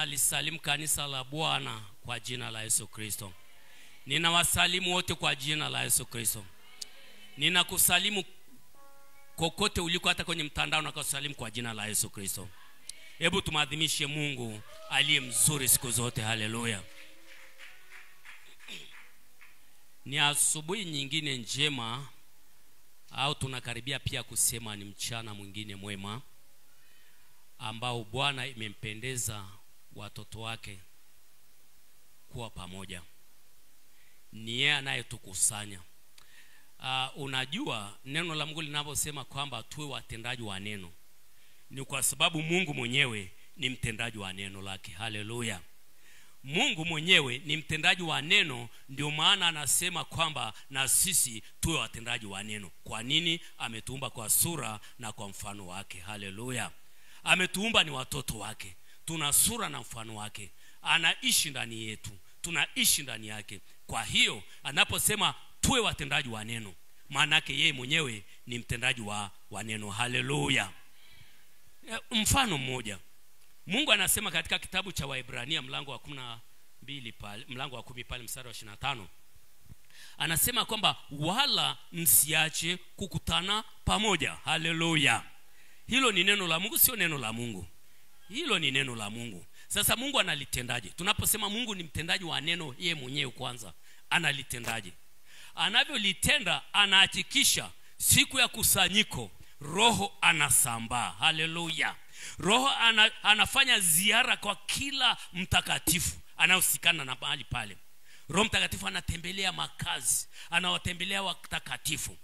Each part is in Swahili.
Ninalisalimu kanisa la Bwana kwa jina la Yesu Kristo. Ninawasalimu wote kwa jina la Yesu Kristo. Ninakusalimu kokote uliko, hata kwenye mtandao nakusalimu kwa jina la Yesu Kristo. Hebu tumadhimishe Mungu aliye mzuri siku zote. Haleluya. Ni asubuhi nyingine njema, au tunakaribia pia kusema ni mchana mwingine mwema ambao Bwana imempendeza watoto wake kuwa pamoja. Ni yeye anayetukusanya. Unajua neno la Mungu linaposema kwamba tuwe watendaji wa neno, ni kwa sababu Mungu mwenyewe ni mtendaji wa neno lake. Haleluya. Mungu mwenyewe ni mtendaji wa neno, ndio maana anasema kwamba na sisi tuwe watendaji wa neno. Kwa nini? Ametuumba kwa sura na kwa mfano wake. Haleluya. Ametuumba ni watoto wake, tuna sura na mfano wake. Anaishi ndani yetu, tunaishi ndani yake. Kwa hiyo anaposema tuwe watendaji wa neno, maana yake yeye mwenyewe ni mtendaji wa neno. Haleluya. Mfano mmoja, Mungu anasema katika kitabu cha Waebrania mlango wa 12 pale, mlango wa 10 pale mstari wa 25. Anasema kwamba wala msiache kukutana pamoja. Haleluya. Hilo ni neno la Mungu, sio neno la Mungu. Hilo ni neno la Mungu. Sasa Mungu analitendaje? Tunaposema Mungu ni mtendaji wa neno, yeye mwenyewe kwanza analitendaje? Anavyolitenda, anahakikisha siku ya kusanyiko Roho anasambaa. Haleluya. Roho anafanya ziara kwa kila mtakatifu anaosikana na mahali pale. Roho Mtakatifu anatembelea makazi, anawatembelea watakatifu.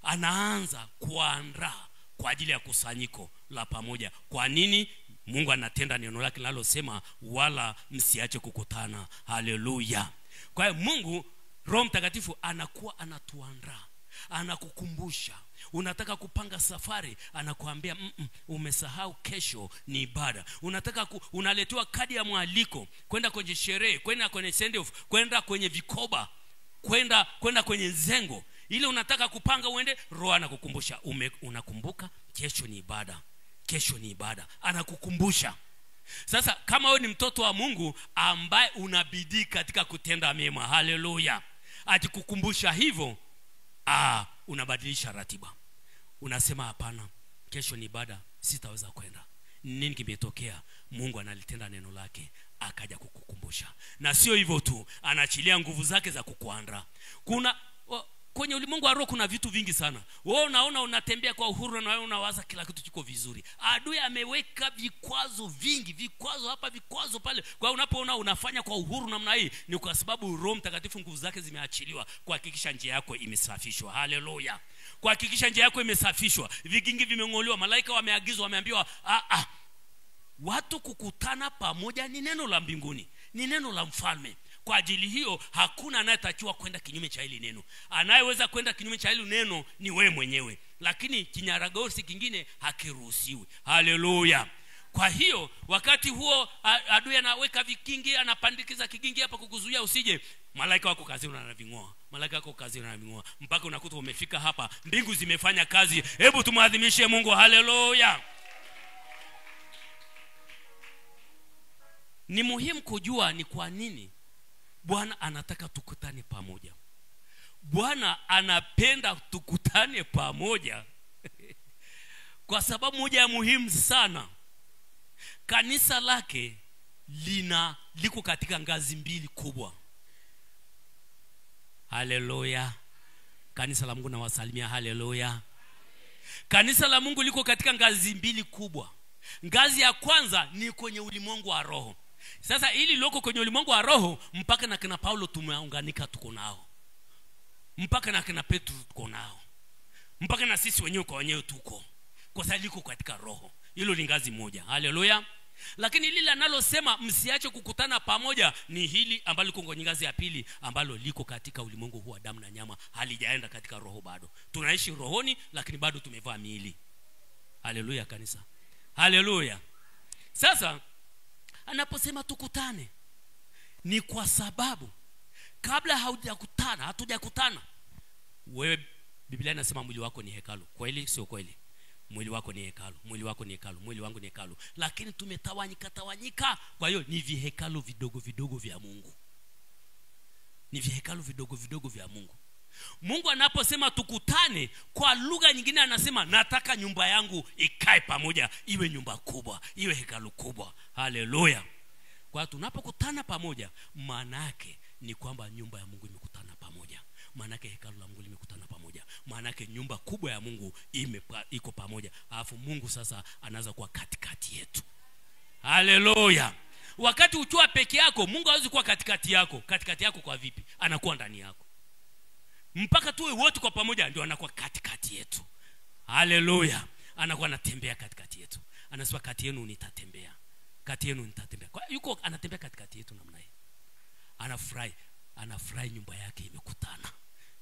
Anaanza kuandaa kwa ajili ya kusanyiko la pamoja. Kwa nini? Mungu anatenda neno lake linalosema wala msiache kukutana. Haleluya. Kwa hiyo Mungu Roho Mtakatifu anakuwa anatuandaa, anakukumbusha. Unataka kupanga safari, anakuambia umesahau kesho ni ibada. Unataka unaletewa kadi ya mwaliko kwenda kwenye sherehe, kwenda kwenye send off, kwenda kwenye vikoba, kwenda kwenye zengo. Ile unataka kupanga uende, Roho anakukumbusha. Unakumbuka kesho ni ibada, kesho ni ibada. Anakukumbusha. Sasa kama wewe ni mtoto wa Mungu ambaye unabidii katika kutenda mema, haleluya, akikukumbusha hivyo, unabadilisha ratiba. Unasema hapana, kesho ni ibada, sitaweza kwenda. Nini kimetokea? Mungu analitenda neno lake akaja kukukumbusha. Na sio hivyo tu, anaachilia nguvu zake za kukuandaa. Kwenye ulimwengu wa roho kuna vitu vingi sana. Wewe unaona unatembea kwa uhuru na wewe unawaza kila kitu kiko vizuri. Adui ameweka vikwazo vingi, vikwazo hapa, vikwazo pale. Kwa unapoona unafanya kwa uhuru namna hii, ni kwa sababu Roho Mtakatifu nguvu zake zimeachiliwa kuhakikisha njia yako imesafishwa. Haleluya. Kuhakikisha njia yako imesafishwa, vigingi vimeng'olewa, malaika wameagizwa, wameambiwa watu kukutana pamoja ni neno la mbinguni, ni neno la mfalme. Kwa ajili hiyo hakuna anayetakiwa kwenda kinyume cha hili neno. Anayeweza kwenda kinyume cha hili neno ni wewe mwenyewe, lakini kinyaragosi kingine hakiruhusiwi. Haleluya. Kwa hiyo wakati huo adui anaweka vikingi, anapandikiza kigingi hapa kukuzuia usije. Malaika wako kazini na anaving'oa, malaika wako kazini na anaving'oa, mpaka unakuta umefika hapa, mbingu zimefanya kazi. Hebu tumadhimishe Mungu. Haleluya. Ni muhimu kujua ni kwa nini Bwana anataka tukutane pamoja. Bwana anapenda tukutane pamoja kwa sababu moja ya muhimu sana. Kanisa lake liko katika ngazi mbili kubwa. Haleluya. Kanisa la Mungu na wasalimia. Haleluya. Kanisa la Mungu liko katika ngazi mbili kubwa. Ngazi ya kwanza ni kwenye ulimwengu wa roho. Sasa ili loko kwenye ulimwengu wa roho, mpaka na kina Paulo tumeunganika, tuko nao. Mpaka na kina Petro tuko nao. Mpaka na sisi wenyewe kwa wenyewe tuko. Kwa sababu liko katika roho. Hilo ni ngazi moja. Haleluya. Lakini lile analosema msiache kukutana pamoja ni hili ambalo liko kwenye ngazi ya pili, ambalo liko katika ulimwengu huu wa damu na nyama, halijaenda katika roho bado. Tunaishi rohoni lakini bado tumevaa miili. Haleluya kanisa. Haleluya. Sasa anaposema tukutane, ni kwa sababu kabla hatujakutana, wewe, Biblia inasema mwili wako ni hekalu. Kweli sio kweli? Mwili wako ni hekalu, mwili wako ni hekalu, mwili wangu ni hekalu. Lakini tumetawanyika. Kwa hiyo ni vihekalu vidogo vidogo vya Mungu. Ni vihekalu vidogo vidogo vya Mungu. Mungu anaposema tukutane, kwa lugha nyingine anasema nataka nyumba yangu ikae pamoja, iwe nyumba kubwa, iwe hekalu kubwa. Haleluya. Kwa tunapokutana pamoja, maana yake ni kwamba nyumba ya Mungu imekutana pamoja. Maana yake hekalu la Mungu limekutana pamoja. Maana yake nyumba kubwa ya Mungu iko pamoja. Alafu Mungu sasa anaanza kuwa katikati yetu. Haleluya. Wakati ukiwa peke yako, Mungu hawezi kuwa katikati yako. Katikati yako kwa vipi? Anakuwa ndani yako. Mpaka tuwe wote kwa pamoja ndio anakuwa katikati yetu. Haleluya. Anakuwa anatembea katikati yetu. Anasema kati yenu nitatembea. Kati yenu nitatembea. Kwa yuko anatembea katikati yetu namna hii. Anafurahi nyumba yake imekutana.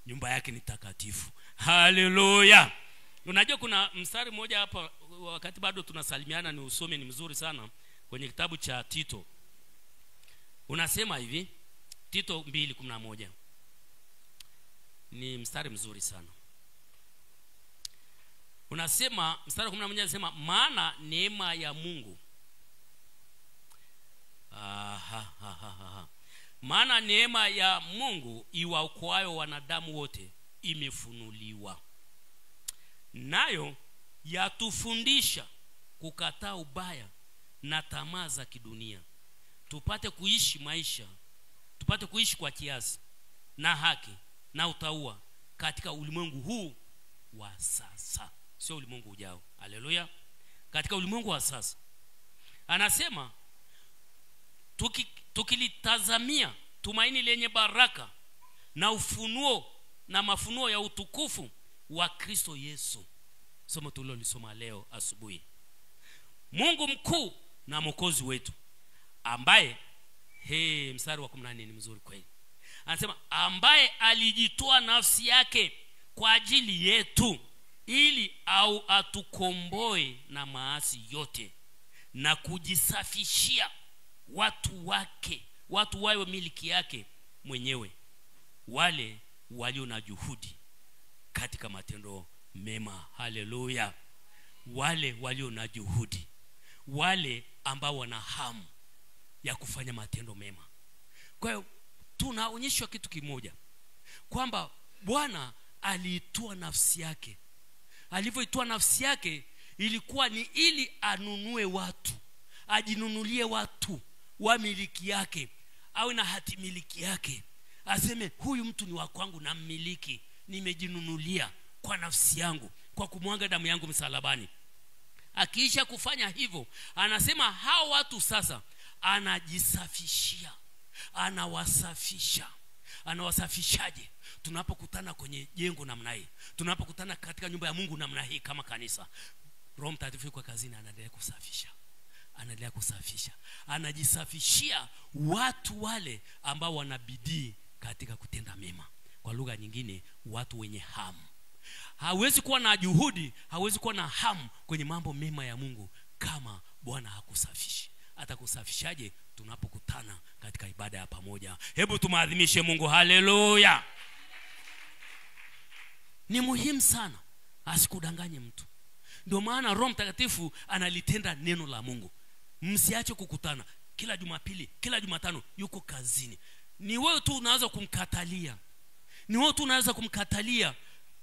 Nyumba yake ni takatifu. Haleluya. Unajua kuna mstari mmoja hapa wakati bado tunasalimiana, ni usome, ni mzuri sana, kwenye kitabu cha Tito. Unasema hivi, Tito 2:11. Ni mstari mzuri sana. Unasema mstari 11 unasema maana neema ya Mungu. Maana neema ya Mungu iwaokoayo wanadamu wote imefunuliwa. Nayo yatufundisha kukataa ubaya na tamaa za kidunia, tupate kuishi kwa kiasi na haki na utauwa katika ulimwengu huu wa sasa, sio ulimwengu ujao. Haleluya. Katika ulimwengu wa sasa. Anasema tukilitazamia tumaini lenye baraka na ufunuo na mafunuo ya utukufu wa Kristo Yesu. Somo tulilolisoma leo asubuhi. Mungu mkuu na mwokozi wetu, ambaye mstari wa 18 ni mzuri kweli. Anasema ambaye alijitoa nafsi yake kwa ajili yetu ili atukomboe na maasi yote na kujisafishia watu wawe miliki yake mwenyewe, wale walio na juhudi katika matendo mema. Haleluya. Wale walio na juhudi, wale ambao wana hamu ya kufanya matendo mema. Kwa hiyo tunaonyeshwa kitu kimoja, kwamba Bwana aliitoa nafsi yake. Alivyoitoa nafsi yake ilikuwa ni ili anunue watu, ajinunulie watu wa miliki yake, au na hati miliki yake. Aseme huyu mtu ni wa kwangu na mmiliki, nimejinunulia kwa nafsi yangu kwa kumwaga damu yangu msalabani. Akiisha kufanya hivyo, anasema hao watu sasa anajisafishia, anawasafisha. Anawasafishaje? Tunapokutana kwenye jengo namna hii, tunapokutana katika nyumba ya Mungu namna hii kama kanisa, Roho Mtakatifu kwa kazini anaendelea kusafisha. Anajisafishia watu wale ambao wanabidii katika kutenda mema. Kwa lugha nyingine, watu wenye hamu. Hawezi kuwa na juhudi, hawezi kuwa na hamu kwenye mambo mema ya Mungu kama Bwana hakusafishi. Atakusafishaje? Tunapokutana katika ibada ya pamoja. Hebu tumaadhimishe Mungu. Haleluya. Ni muhimu sana, asikudanganye mtu. Ndio maana Roho Mtakatifu analitenda neno la Mungu. Msiache kukutana kila Jumapili, kila Jumatano, yuko kazini. Ni wewe tu unaweza kumkatalia. Ni wewe tu unaweza kumkatalia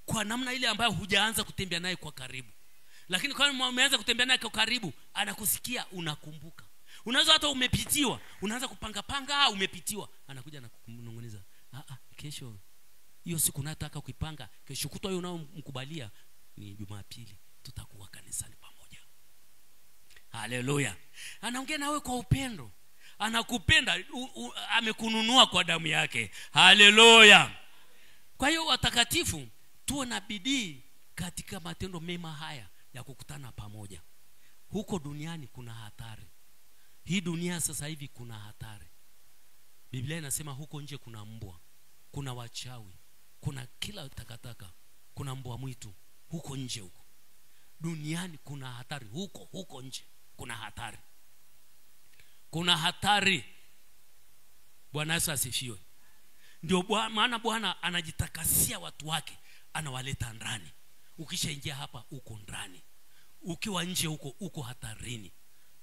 kwa namna ile ambayo hujaanza kutembea naye kwa karibu. Lakini kama umeanza kutembea naye kwa karibu, anakusikia, unakumbuka. Unaweza hata umepitiwa, unaanza kupanga umepitiwa, anakuja na kukunong'oneza, kesho hiyo siku nataka kuipanga, kesho kutwa hiyo unaomkubalia ni Jumapili, tutakuwa kanisani pamoja. Haleluya. Anaongea nawe kwa upendo. Anakupenda, amekununua kwa damu yake. Haleluya. Kwa hiyo watakatifu, tuwe na bidii katika matendo mema haya ya kukutana pamoja. Huko duniani kuna hatari. Hii dunia sasa hivi kuna hatari. Biblia inasema huko nje kuna mbwa, kuna wachawi, kuna kila takataka, kuna mbwa mwitu huko nje. Huko duniani kuna hatari. Huko nje kuna hatari. Kuna hatari. Bwana Yesu asifiwe. Ndio maana Bwana anajitakasia watu wake, anawaleta ndani. Ukishaingia hapa uko ndani. ukiwa nje huko uko hatarini.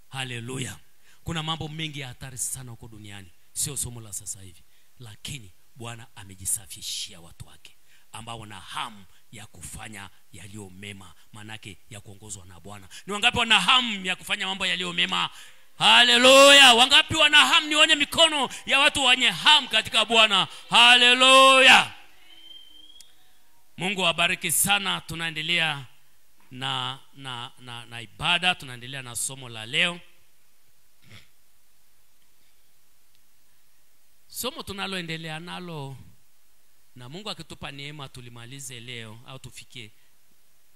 Haleluya. Kuna mambo mengi ya hatari sana huko duniani, sio somo la sasa hivi, lakini Bwana amejisafishia watu wake ambao wana hamu ya kufanya yaliyo mema, manake ya kuongozwa na Bwana. Ni wangapi wana hamu ya kufanya mambo yaliyo mema? Haleluya. Wangapi wana hamu? Nione mikono ya watu wenye hamu katika Bwana. Haleluya. Mungu awabariki sana. Tunaendelea na ibada, tunaendelea na somo la leo. Somo tunaloendelea nalo, na Mungu akitupa neema tulimalize leo au tufikie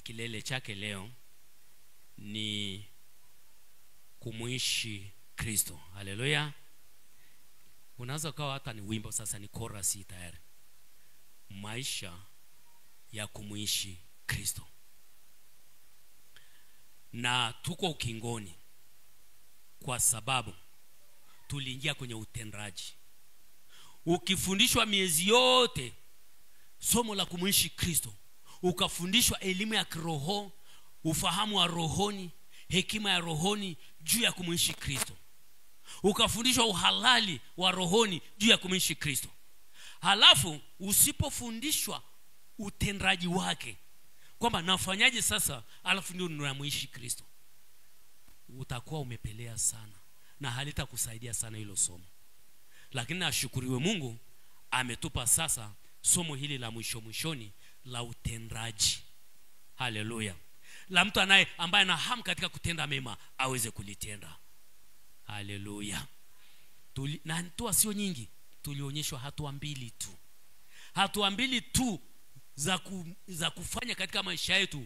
kilele chake leo, ni kumuishi Kristo. Haleluya. Unaweza kawa hata ni wimbo sasa, ni chorus tayari. Maisha ya kumuishi Kristo. Na tuko ukingoni kwa sababu tuliingia kwenye utendaji. Ukifundishwa miezi yote somo la kumuishi Kristo, ukafundishwa elimu ya kiroho, ufahamu wa rohoni, hekima ya rohoni juu ya kumuishi Kristo, ukafundishwa uhalali wa rohoni juu ya kumuishi Kristo, halafu usipofundishwa utendaji wake kwamba nafanyaje sasa, alafu ndio ninamuishi Kristo, utakuwa umepelea sana na halitakusaidia sana hilo somo. Lakini ashukuriwe Mungu ametupa sasa somo hili la mwishoni la utendaji. Haleluya. La mtu ambaye ana hamu katika kutenda mema aweze kulitenda. Haleluya. Na hatua sio nyingi, tulionyeshwa hatua mbili tu. Hatua mbili tu za kufanya katika maisha yetu.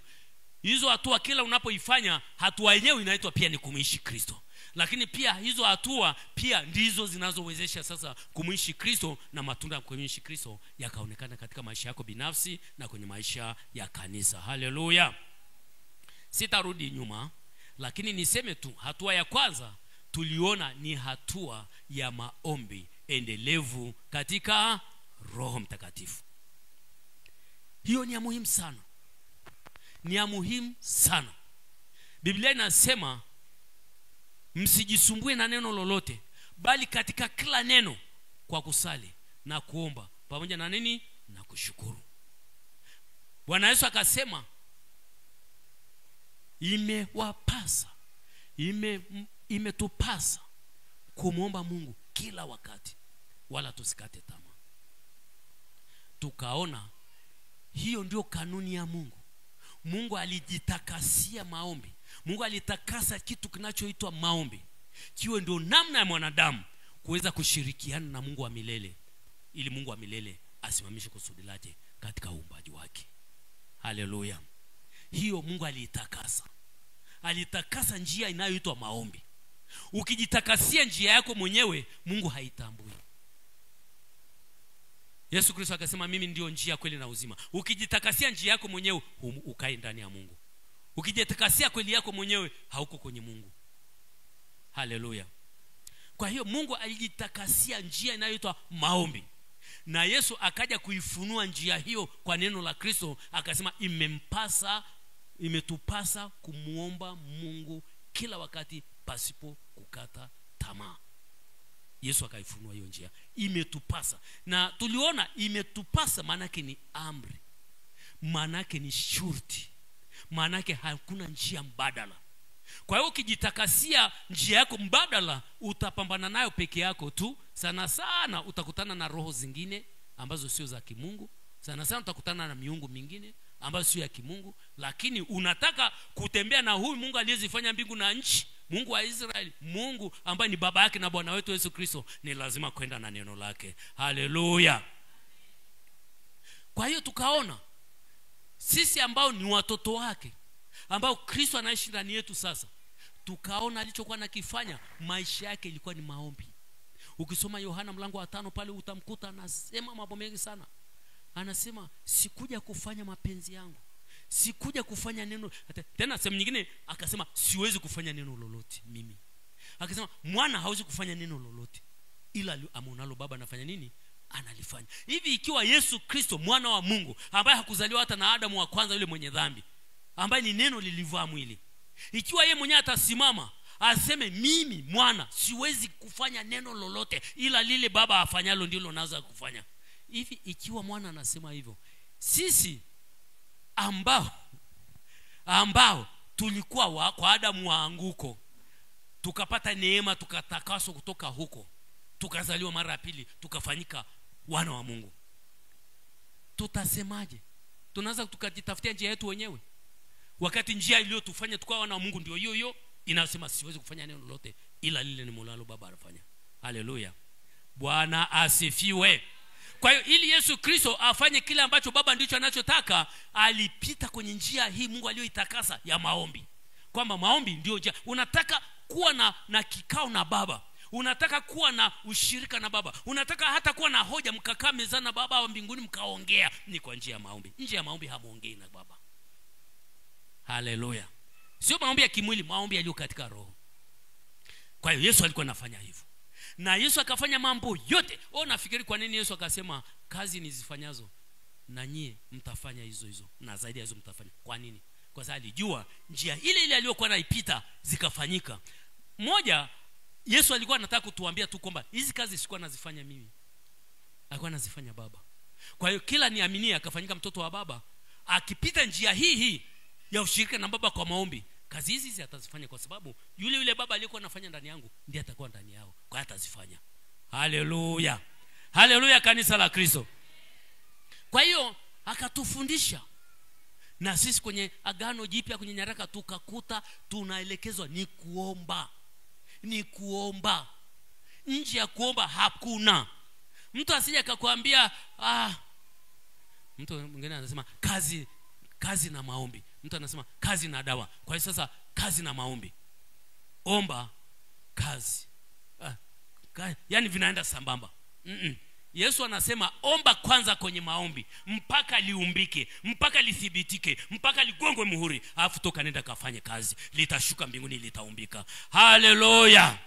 Hizo hatua kila unapoifanya, hatua yenyewe inaitwa pia ni kumuishi Kristo. Lakini pia hizo hatua pia ndizo zinazowezesha sasa kumuishi Kristo, na matunda ya kumuishi Kristo yakaonekana katika maisha yako binafsi na kwenye maisha ya kanisa. Haleluya. Sitarudi nyuma, lakini niseme tu hatua ya kwanza tuliona ni hatua ya maombi endelevu katika Roho Mtakatifu. Hiyo ni ya muhimu sana. Ni ya muhimu sana. Biblia inasema msijisumbue na neno lolote, bali katika kila neno kwa kusali na kuomba pamoja na nini? Na kushukuru. Bwana Yesu akasema imetupasa kumuomba Mungu kila wakati, wala tusikate tamaa. Tukaona hiyo ndio kanuni ya Mungu. Mungu alijitakasia maombi. Mungu alitakasa kitu kinachoitwa maombi kiwe ndio namna ya mwanadamu kuweza kushirikiana na Mungu wa milele, ili Mungu wa milele asimamishe kusudi lake katika uumbaji wake. Haleluya. Hiyo Mungu aliitakasa. Alitakasa njia inayoitwa maombi. Ukijitakasia njia yako mwenyewe, Mungu haitambui. Yesu Kristo akasema mimi ndio njia, kweli na uzima. Ukijitakasia njia yako mwenyewe, ukae ndani ya Mungu. Ukijitakasia kweli yako mwenyewe, hauko kwenye Mungu. Haleluya. Kwa hiyo Mungu alijitakasia njia inayoitwa maombi, na Yesu akaja kuifunua njia hiyo kwa neno la Kristo. Akasema imetupasa kumuomba Mungu kila wakati pasipo kukata tamaa. Yesu akaifunua hiyo njia. Imetupasa. Na tuliona imetupasa manake ni amri, manake ni shurti, manake hakuna njia mbadala. Kwa hiyo ukijitakasia njia yako mbadala, utapambana nayo peke yako tu. Sana sana utakutana na roho zingine ambazo sio za kimungu. Sana sana utakutana na miungu mingine ambazo sio ya kimungu. Lakini unataka kutembea na huyu Mungu aliyezifanya mbingu na nchi, Mungu wa Israeli, Mungu ambaye ni baba yake na Bwana wetu Yesu Kristo, ni lazima kwenda na neno lake. Haleluya. Kwa hiyo tukaona sisi ambao ni watoto wake, ambao Kristo anaishi ndani yetu sasa, tukaona alichokuwa nakifanya, maisha yake ilikuwa ni maombi. Ukisoma Yohana mlango wa 5 pale utamkuta anasema mambo mengi sana. Anasema sikuja kufanya mapenzi yangu, sikuja kufanya neno. Tena sehemu nyingine akasema siwezi kufanya neno lolote mimi. Akasema mwana hawezi kufanya neno lolote, ila amonalo baba anafanya nini? Analifanya. Hivi ikiwa Yesu Kristo mwana wa Mungu, ambaye hakuzaliwa hata na Adamu wa kwanza yule mwenye dhambi, ambaye ni neno lilivaa mwili, Ikiwa yeye mwenyewe atasimama aseme mimi mwana siwezi kufanya neno lolote ila lile baba afanyalo ndilo naweza kufanya. Hivi ikiwa mwana anasema hivyo, sisi ambao tulikuwa kwa Adamu wa anguko, tukapata neema, tukatakaswa kutoka huko, tukazaliwa mara ya pili, tukafanyika wana wa Mungu, tutasemaje? Tunaanza tukajitafutia njia yetu wenyewe, wakati njia iliyotufanya tukawa wana wa Mungu ndio hiyo inasema siwezi kufanya neno lolote ila lile nimolalo baba anafanya. Haleluya, Bwana asifiwe. Kwa hiyo ili Yesu Kristo afanye kile ambacho baba ndicho anachotaka, alipita kwenye njia hii Mungu aliyoitakasa ya maombi. Kwamba maombi ndio njia. Unataka kuwa na kikao na baba, unataka kuwa na ushirika na baba, unataka hata kuwa na hoja, mkakaa mezani na baba wa mbinguni mkaongea, ni kwa njia ya maombi. Nje ya maombi hamuongei na baba. Haleluya. Sio maombi ya kimwili, maombi yaliyo katika roho. Kwa hiyo Yesu alikuwa anafanya hivyo. Na Yesu akafanya mambo yote. Nafikiri kwa nini Yesu akasema kazi nizifanyazo na nyie mtafanya hizo na zaidi ya hizo mtafanya? Kwa nini? Kwa sababu alijua njia ile aliyokuwa anaipita zikafanyika. Moja, Yesu alikuwa anataka kutuambia tu kwamba hizi kazi sikuwa nazifanya mimi, alikuwa anazifanya baba. Kwa hiyo kila niaminie akafanyika mtoto wa baba, akipita njia hii ya ushirika na baba kwa maombi, kazi hizi atazifanya kwa sababu yule baba aliyekuwa anafanya ndani yangu ndiye atakuwa ndani yao, kwa hiyo atazifanya. Haleluya. Haleluya, kanisa la Kristo. Kwa hiyo akatufundisha, na sisi kwenye Agano Jipya kwenye nyaraka tukakuta tunaelekezwa ni kuomba. Ni kuomba. Nje ya kuomba hakuna. Mtu asije akakwambia mtu mwingine anasema kazi na maombi. Mtu anasema kazi na dawa. Kwa hiyo sasa kazi na maombi, omba, kazi. Yaani vinaenda sambamba. Yesu anasema omba kwanza kwenye maombi mpaka liumbike, mpaka lithibitike, mpaka ligongwe muhuri, alafu toka nenda kafanye kazi, litashuka mbinguni, litaumbika. Haleluya.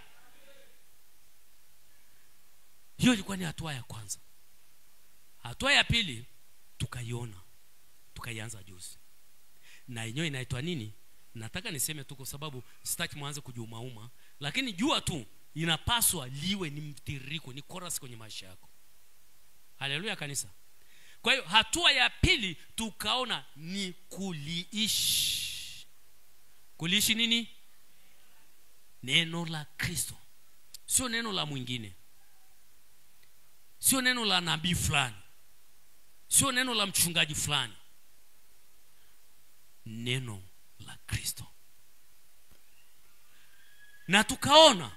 Hiyo ilikuwa ni hatua ya kwanza. Hatua ya pili tukaianza juzi. Na yenyewe inaitwa nini? Nataka niseme tu kwa sababu sitaki mwanze kujiumauma, lakini jua tu inapaswa liwe ni mtiririko, ni chorus kwenye maisha yako. Haleluya, kanisa. Kwa hiyo hatua ya pili tukaona ni kuliishi. Kuliishi nini? Neno la Kristo. Sio neno la mwingine, sio neno la nabii fulani, sio neno la mchungaji fulani. Neno la Kristo. Na tukaona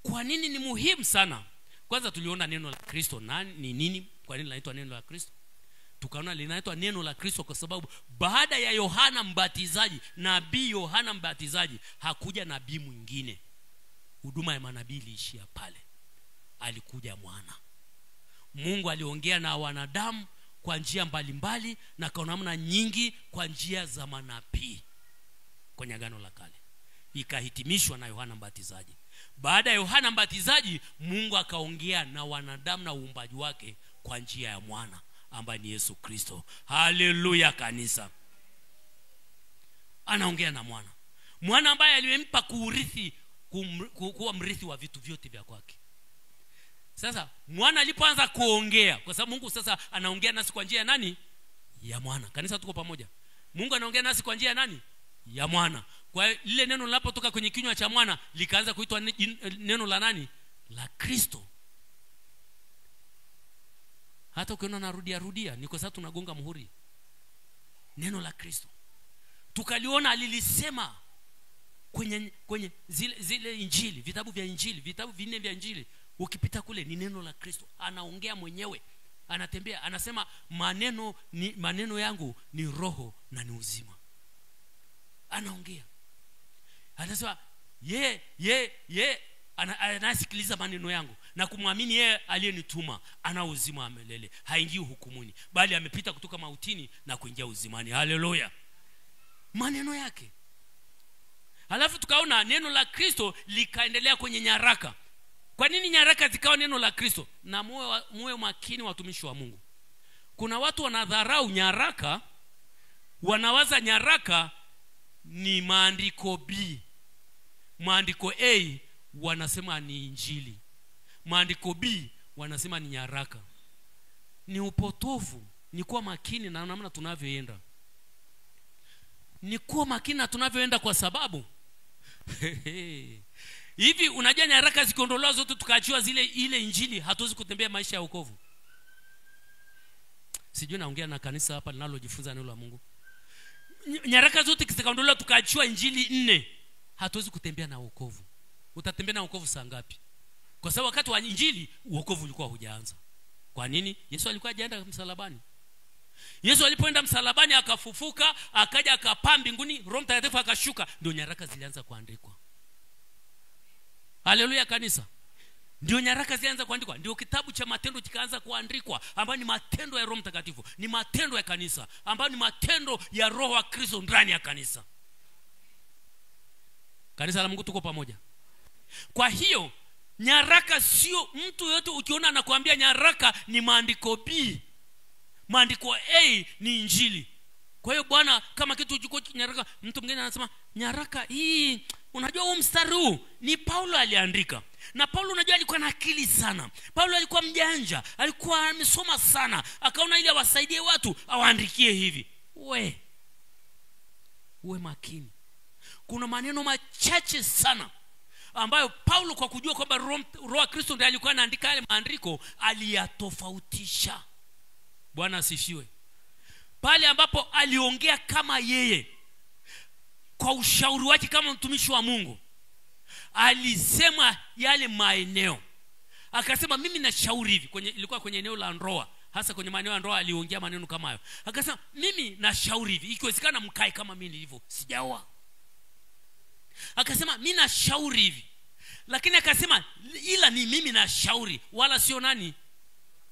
kwa nini ni muhimu sana. Kwanza tuliona neno la Kristo ni nini, kwa nini linaitwa neno la Kristo. Tukaona linaitwa neno la Kristo kwa sababu baada ya Yohana Mbatizaji, nabii Yohana Mbatizaji, hakuja nabii mwingine. Huduma ya manabii iliishia pale. Alikuja mwana. Mungu aliongea na wanadamu kwa njia mbalimbali na kwa namna nyingi, kwa njia za manabii kwenye Agano la Kale. Ikahitimishwa na Yohana Mbatizaji. Baada ya Yohana Mbatizaji, Mungu akaongea na wanadamu na uumbaji wake kwa njia ya mwana ambaye ni Yesu Kristo. Haleluya, kanisa. Anaongea na mwana ambaye alimpa kuurithi, kuwa mrithi wa vitu vyote vya kwake. Sasa mwana alipoanza kuongea, kwa sababu Mungu sasa anaongea nasi kwa njia ya nani? Ya mwana. Kanisa, tuko pamoja? Mungu anaongea nasi kwa njia ya nani? Ya mwana. Kwa hiyo lile neno linapotoka kwenye kinywa cha mwana likaanza kuitwa neno la nani? La Kristo. Hata ukiona narudia ni kwa sababu tunagonga muhuri. Neno la Kristo. Tukaliona alilisema kwenye zile injili, vitabu vya injili, vitabu vinne vya injili. Ukipita kule ni neno la Kristo. Anaongea mwenyewe. Anatembea, anasema maneno yangu ni roho na ni uzima. Anaongea. Anasema anasikiliza maneno yangu na kumwamini yeye aliyenituma ana uzima wa milele, haingii hukumuni, bali amepita kutoka mautini na kuingia uzimani. Haleluya. Maneno yake. Halafu tukaona neno la Kristo likaendelea kwenye nyaraka. Kwa nini nyaraka zikawa neno la Kristo? Na muwe makini watumishi wa Mungu. Kuna watu wanadharau nyaraka, wanawaza nyaraka ni maandiko B. Maandiko A wanasema ni injili. Maandiko B wanasema ni nyaraka. Ni upotovu. Ni kuwa makini na namna tunavyoenda. Ni kuwa makini na tunavyoenda kwa sababu hivi unajua nyaraka zikiondolewa zote tukaachiwa ile injili, hatuwezi kutembea maisha ya wokovu. Sijui naongea na kanisa hapa linalojifunza neno la Mungu. Nyaraka zote zikaondolewa tukaachiwa injili 4, hatuwezi kutembea na wokovu. Utatembea na wokovu saa ngapi? Kwa sababu wakati wa injili wokovu ulikuwa hujaanza. Kwa nini? Yesu alikuwa hajaenda msalabani. Yesu alipoenda msalabani akafufuka, akaja akapaa mbinguni, Roho Mtakatifu akashuka, ndio nyaraka zilianza kuandikwa. Haleluya kanisa. Ndio nyaraka zilianza kuandikwa, ndio kitabu cha Matendo kikaanza kuandikwa, ambayo ni matendo ya Roho Mtakatifu, ni matendo ya kanisa, ambayo ni matendo ya Roho wa Kristo ndani ya kanisa. Kanisa la Mungu tuko pamoja. Kwa hiyo nyaraka sio mtu yote ukiona anakuambia nyaraka ni maandiko B. Maandiko A ni injili. Kwa hiyo Bwana kama kitu ujuko nyaraka, mtu mwingine anasema nyaraka hii, unajua huu mstari huu ni Paulo aliandika. Na Paulo unajua alikuwa na akili sana. Paulo alikuwa mjanja, alikuwa amesoma sana. Akaona ili awasaidie watu awaandikie hivi. Uwe makini. Kuna maneno machache sana ambayo Paulo kwa kujua kwamba Roho wa Kristo ndiye alikuwa anaandika yale maandiko, aliyatofautisha. Bwana asifiwe. Pale ambapo aliongea kama yeye, kwa ushauri wake kama mtumishi wa Mungu, alisema yale maeneo. Akasema mimi nashauri hivi, ilikuwa kwenye eneo la ndoa, hasa kwenye maeneo ya ndoa aliongea maneno kama hayo. Akasema mimi nashauri hivi, ikiwezekana mkae kama mimi nilivyo, sijaoa. Akasema mimi nashauri hivi. Lakini akasema ila ni mimi nashauri, wala sio nani?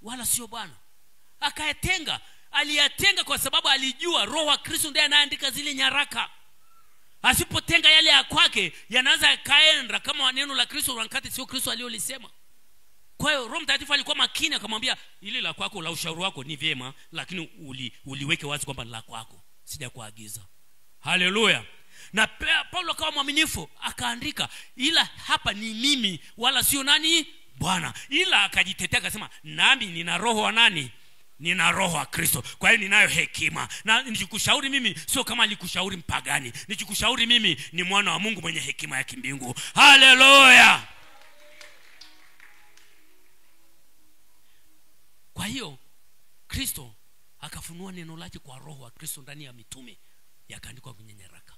Wala sio Bwana. Akayatenga, aliyatenga kwa sababu alijua Roho wa Kristo ndiye anaandika zile nyaraka. Asipotenga yale ya kwake, yanaanza kaenda kama neno la Kristo wakati sio Kristo aliyolisema. Kwa hiyo Roho Mtakatifu alikuwa makini, akamwambia ile la kwako la ushauri wako ni vyema, lakini uliweke wazi kwamba la kwako, sijakuagiza. Haleluya. Na Paulo akawa mwaminifu, akaandika ila hapa ni mimi wala sio nani? Bwana. Ila akajitetea akasema nami nina roho wa nani? Nina roho wa Kristo. Kwa hiyo ninayo hekima. Na nikikushauri mimi sio kama alikushauri mpagani. Nikikushauri mimi ni mwana wa Mungu mwenye hekima ya kimbingu. Haleluya. Kwa hiyo Kristo akafunua neno lake kwa Roho wa Kristo ndani ya mitume, yakaandikwa kwenye nyaraka.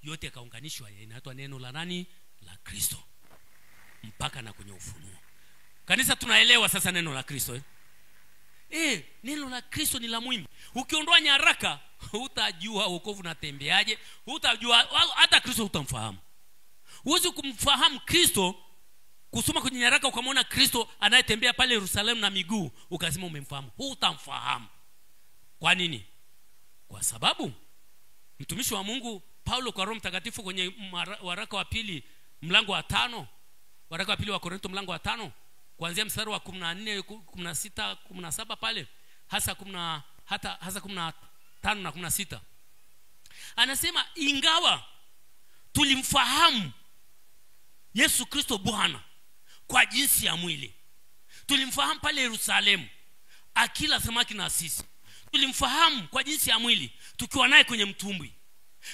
Yote yakaunganishwa, inaitwa neno la nani? La Kristo. Mpaka na kwenye Ufunuo. Kanisa tunaelewa sasa neno la Kristo neno la Kristo ni la muhimu. Ukiondoa nyaraka, hutajua wokovu unatembeaje, hutajua hata Kristo utamfahamu. Huwezi kumfahamu Kristo kusoma kwenye nyaraka ukamwona Kristo anayetembea pale Yerusalemu na miguu ukasema umemfahamu. Hutamfahamu. Kwa nini? Kwa sababu mtumishi wa Mungu Paulo kwa Roho Mtakatifu kwenye waraka wa pili mlango wa 5, waraka wa pili wa Korintho mlango wa 5, kuanzia mstari wa 14, 16, 17 pale, hasa 15 na 16. Anasema ingawa tulimfahamu Yesu Kristo Bwana kwa jinsi ya mwili. Tulimfahamu pale Yerusalemu akila samaki na sisi. Tulimfahamu kwa jinsi ya mwili tukiwa naye kwenye mtumbwi.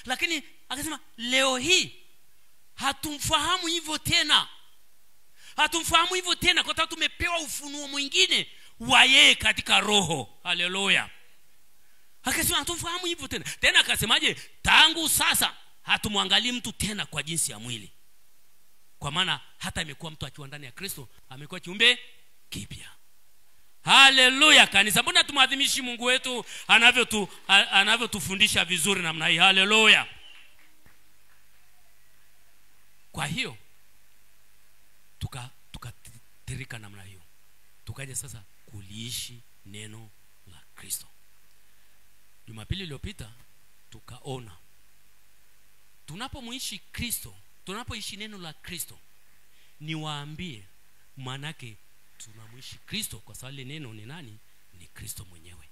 Lakini akasema leo hii hatumfahamu hivyo tena. Hatumfahamu hivyo tena kwa sababu tumepewa ufunuo mwingine wa yeye katika roho. Haleluya. Akasema hatumfahamu hivyo tena. Tena akasemaje? Tangu sasa hatumwangalii mtu tena kwa jinsi ya mwili. Kwa maana hata imekuwa mtu akiwa ndani ya Kristo amekuwa kiumbe kipya. Haleluya kanisa. Mbona tumadhimishi Mungu wetu anavyotufundisha vizuri namna hii. Haleluya. Kwa hiyo tukatirika namna hiyo. Tukaja sasa kuliishi neno la Kristo. Jumapili iliyopita tukaona tunapomuishi Kristo, tunapoishi neno la Kristo, niwaambie manake tunamuishi Kristo kwa sababu neno ni nani? Ni Kristo mwenyewe.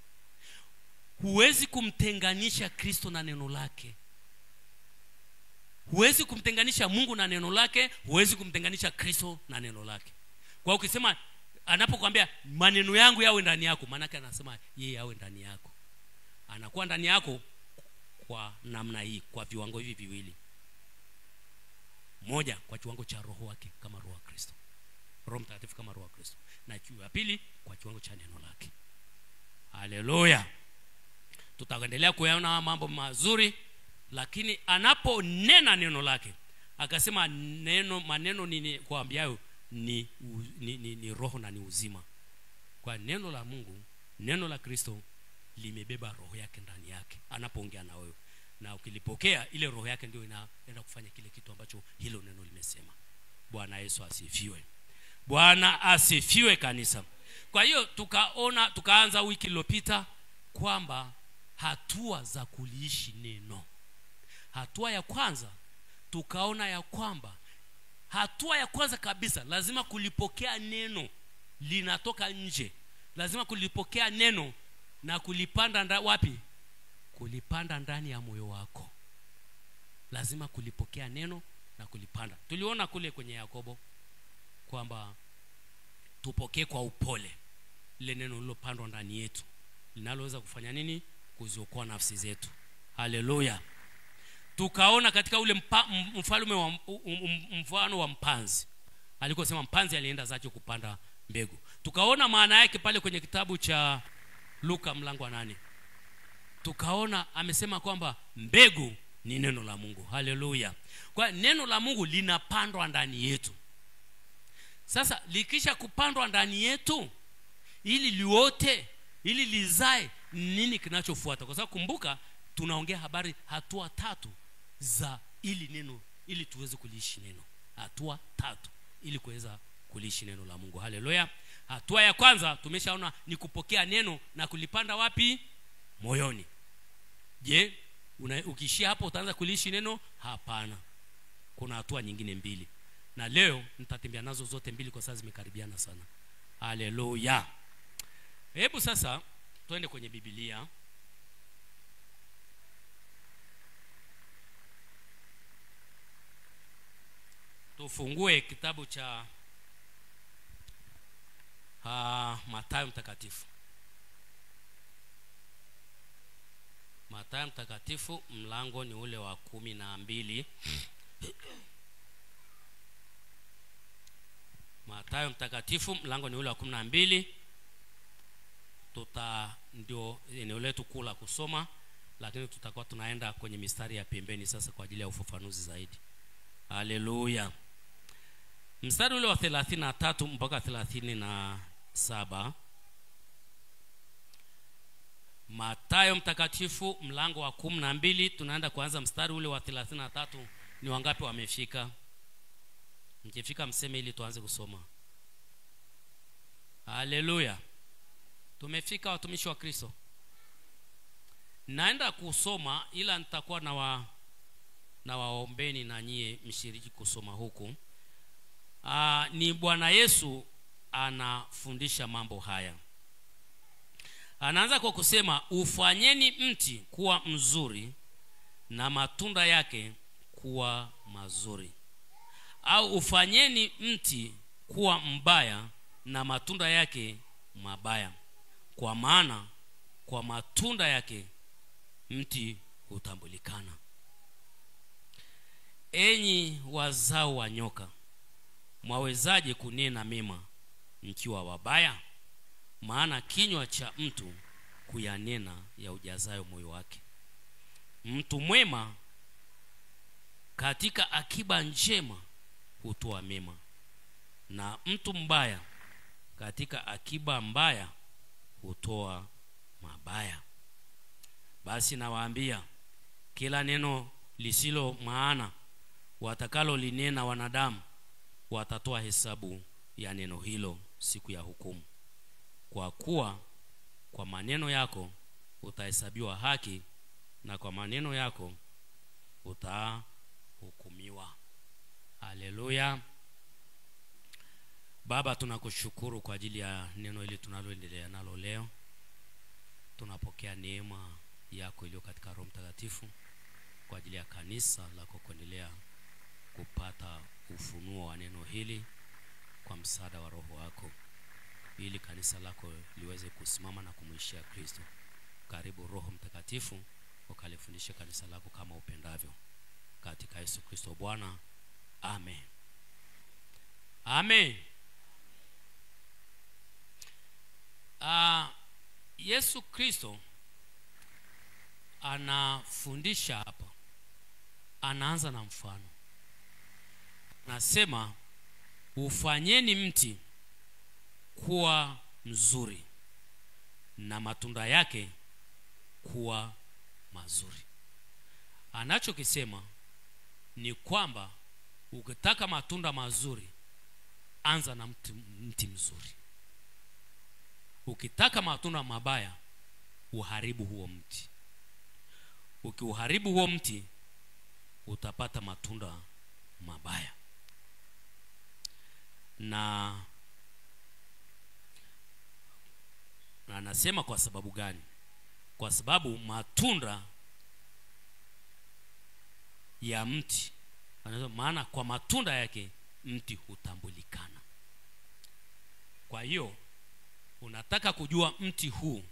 Huwezi kumtenganisha Kristo na neno lake. Huwezi kumtenganisha Mungu na neno lake, huwezi kumtenganisha Kristo na neno lake. Kwa ukisema, anapokuambia maneno yangu yawe ndani yako, maana yake anasema yeye awe ndani yako. Anakuwa ndani yako kwa namna hii, kwa viwango hivi viwili. Moja, kwa kiwango cha roho wake kama roho wa Kristo, Roho Mtakatifu kama roho wa Kristo, na ya pili kwa kiwango cha neno lake. Haleluya. Tutaendelea kuyaona mambo mazuri, lakini anaponena neno lake akasema maneno nini kuambiayo ni roho na ni uzima. Kwa neno la Mungu, neno la Kristo limebeba roho yake ndani yake anapoongea na wewe, na ukilipokea ile roho yake ndio inaenda kufanya kile kitu ambacho hilo neno limesema. Bwana Yesu asifiwe. Bwana asifiwe kanisa. Kwa hiyo tukaanza wiki iliyopita kwamba hatua za kuliishi neno. Hatua ya kwanza tukaona ya kwamba hatua ya kwanza kabisa lazima kulipokea neno, linatoka nje. Lazima kulipokea neno na kulipanda wapi? Kulipanda ndani ya moyo wako. Lazima kulipokea neno na kulipanda. Tuliona kule kwenye Yakobo kwamba tupokee kwa upole ile neno lililopandwa ndani yetu, linaloweza kufanya nini? Kuziokoa nafsi zetu. Haleluya. Tukaona katika ule mfano wa mpanzi, alikosema mpanzi alienda zake kupanda mbegu. Tukaona maana yake pale kwenye kitabu cha Luka mlango wa 8. Tukaona amesema kwamba mbegu ni neno la Mungu. Haleluya. Kwa neno la Mungu linapandwa ndani yetu. Sasa likisha kupandwa ndani yetu, ili liote, ili lizae, nini kinachofuata? Kwa sababu kumbuka tunaongea habari hatua 3 za ili neno, ili tuweze kuliishi neno. Hatua 3 ili kuweza kuliishi neno la Mungu. Haleluya. Hatua ya kwanza tumeshaona ni kupokea neno na kulipanda wapi? Moyoni. Je, ukiishia hapo utaanza kuliishi neno? Hapana. Kuna hatua nyingine 2. Na leo nitatembea nazo zote 2 kwa sababu zimekaribiana sana. Haleluya. Hebu sasa tuende kwenye Biblia. Tufungue kitabu cha Mathayo mtakatifu. Mathayo mtakatifu mlango ni ule wa 12. Mathayo mtakatifu mlango ni ule wa 12. Ndio eneo letu kula kusoma, lakini tutakuwa tunaenda kwenye mistari ya pembeni sasa kwa ajili ya ufafanuzi zaidi. Haleluya. Mstari ule wa 33 mpaka 37. Mathayo mtakatifu mlango wa 12, tunaenda kuanza mstari ule wa 33. Ni wangapi wamefika? Mkifika mseme ili tuanze kusoma. Haleluya. Tumefika watumishi wa Kristo. Naenda kusoma, ila nitakuwa na waombeni na nyie mshiriki kusoma huku. Ni Bwana Yesu anafundisha mambo haya. Anaanza kwa kusema, ufanyeni mti kuwa mzuri na matunda yake kuwa mazuri, au ufanyeni mti kuwa mbaya na matunda yake mabaya, kwa maana kwa matunda yake mti hutambulikana. Enyi wazao wa nyoka, mwawezaje kunena mema mkiwa wabaya? Maana kinywa cha mtu kuyanena ya ujazayo moyo wake. Mtu mwema katika akiba njema hutoa mema, na mtu mbaya katika akiba mbaya hutoa mabaya. Basi nawaambia, kila neno lisilo maana watakalo linena wanadamu, watatoa hesabu ya neno hilo siku ya hukumu. Kwa kuwa kwa maneno yako utahesabiwa haki, na kwa maneno yako utahukumiwa. Haleluya. Baba, tunakushukuru kwa ajili ya neno hili tunaloendelea nalo leo. Tunapokea neema yako iliyo katika Roho Mtakatifu. kwa ajili ya kanisa lako kuendelea kupata ufunuo wa neno hili kwa msaada wa Roho wako, ili kanisa lako liweze kusimama na kumwishia Kristo. Karibu Roho Mtakatifu ukalifundishe kanisa lako kama upendavyo, katika Yesu Kristo Bwana. Amen. Amen. Yesu Kristo anafundisha hapa, anaanza na mfano. Anasema ufanyeni mti kuwa mzuri na matunda yake kuwa mazuri. Anachokisema ni kwamba ukitaka matunda mazuri, anza na mti mzuri. Ukitaka matunda mabaya, uharibu huo mti. Ukiuharibu huo mti, utapata matunda mabaya. Na anasema kwa sababu gani? Kwa sababu matunda ya mti, maana kwa matunda yake mti hutambulikana. Kwa hiyo unataka kujua mti huu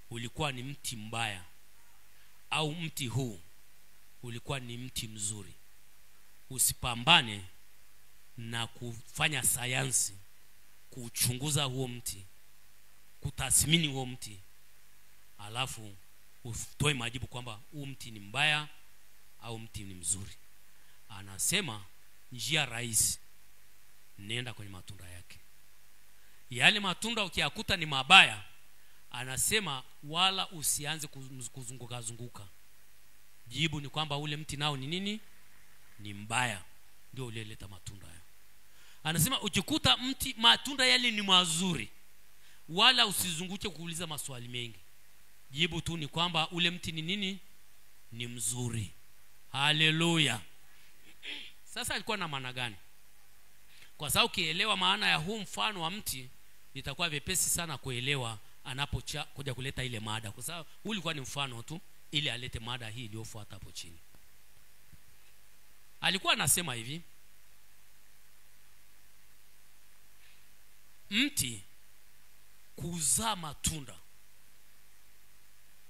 ulikuwa ni mti mbaya au mti huu ulikuwa ni mti mzuri, usipambane na kufanya sayansi kuchunguza huo mti, kutathmini huo mti, alafu utoe majibu kwamba huu mti ni mbaya au mti ni mzuri. Anasema njia rahisi, nenda kwenye matunda yake. Yale matunda ukiyakuta ni mabaya, anasema wala usianze kuzunguka zunguka. Jibu ni kwamba ule mti nao ni nini? Ni mbaya, ndio ulileta matunda hayo. Anasema ukikuta mti matunda yale ni mazuri, wala usizunguke kuuliza maswali mengi. Jibu tu ni kwamba ule mti ni nini? Ni mzuri. Haleluya. Sasa alikuwa na maana gani? Kwa sababu ukielewa maana ya huu mfano wa mti, itakuwa vipesi sana kuelewa anapokuja kuleta ile mada, kwa sababu ulikuwa ni mfano tu ili alete mada hii iliyofuata hapo chini. Alikuwa anasema hivi, mti kuzaa matunda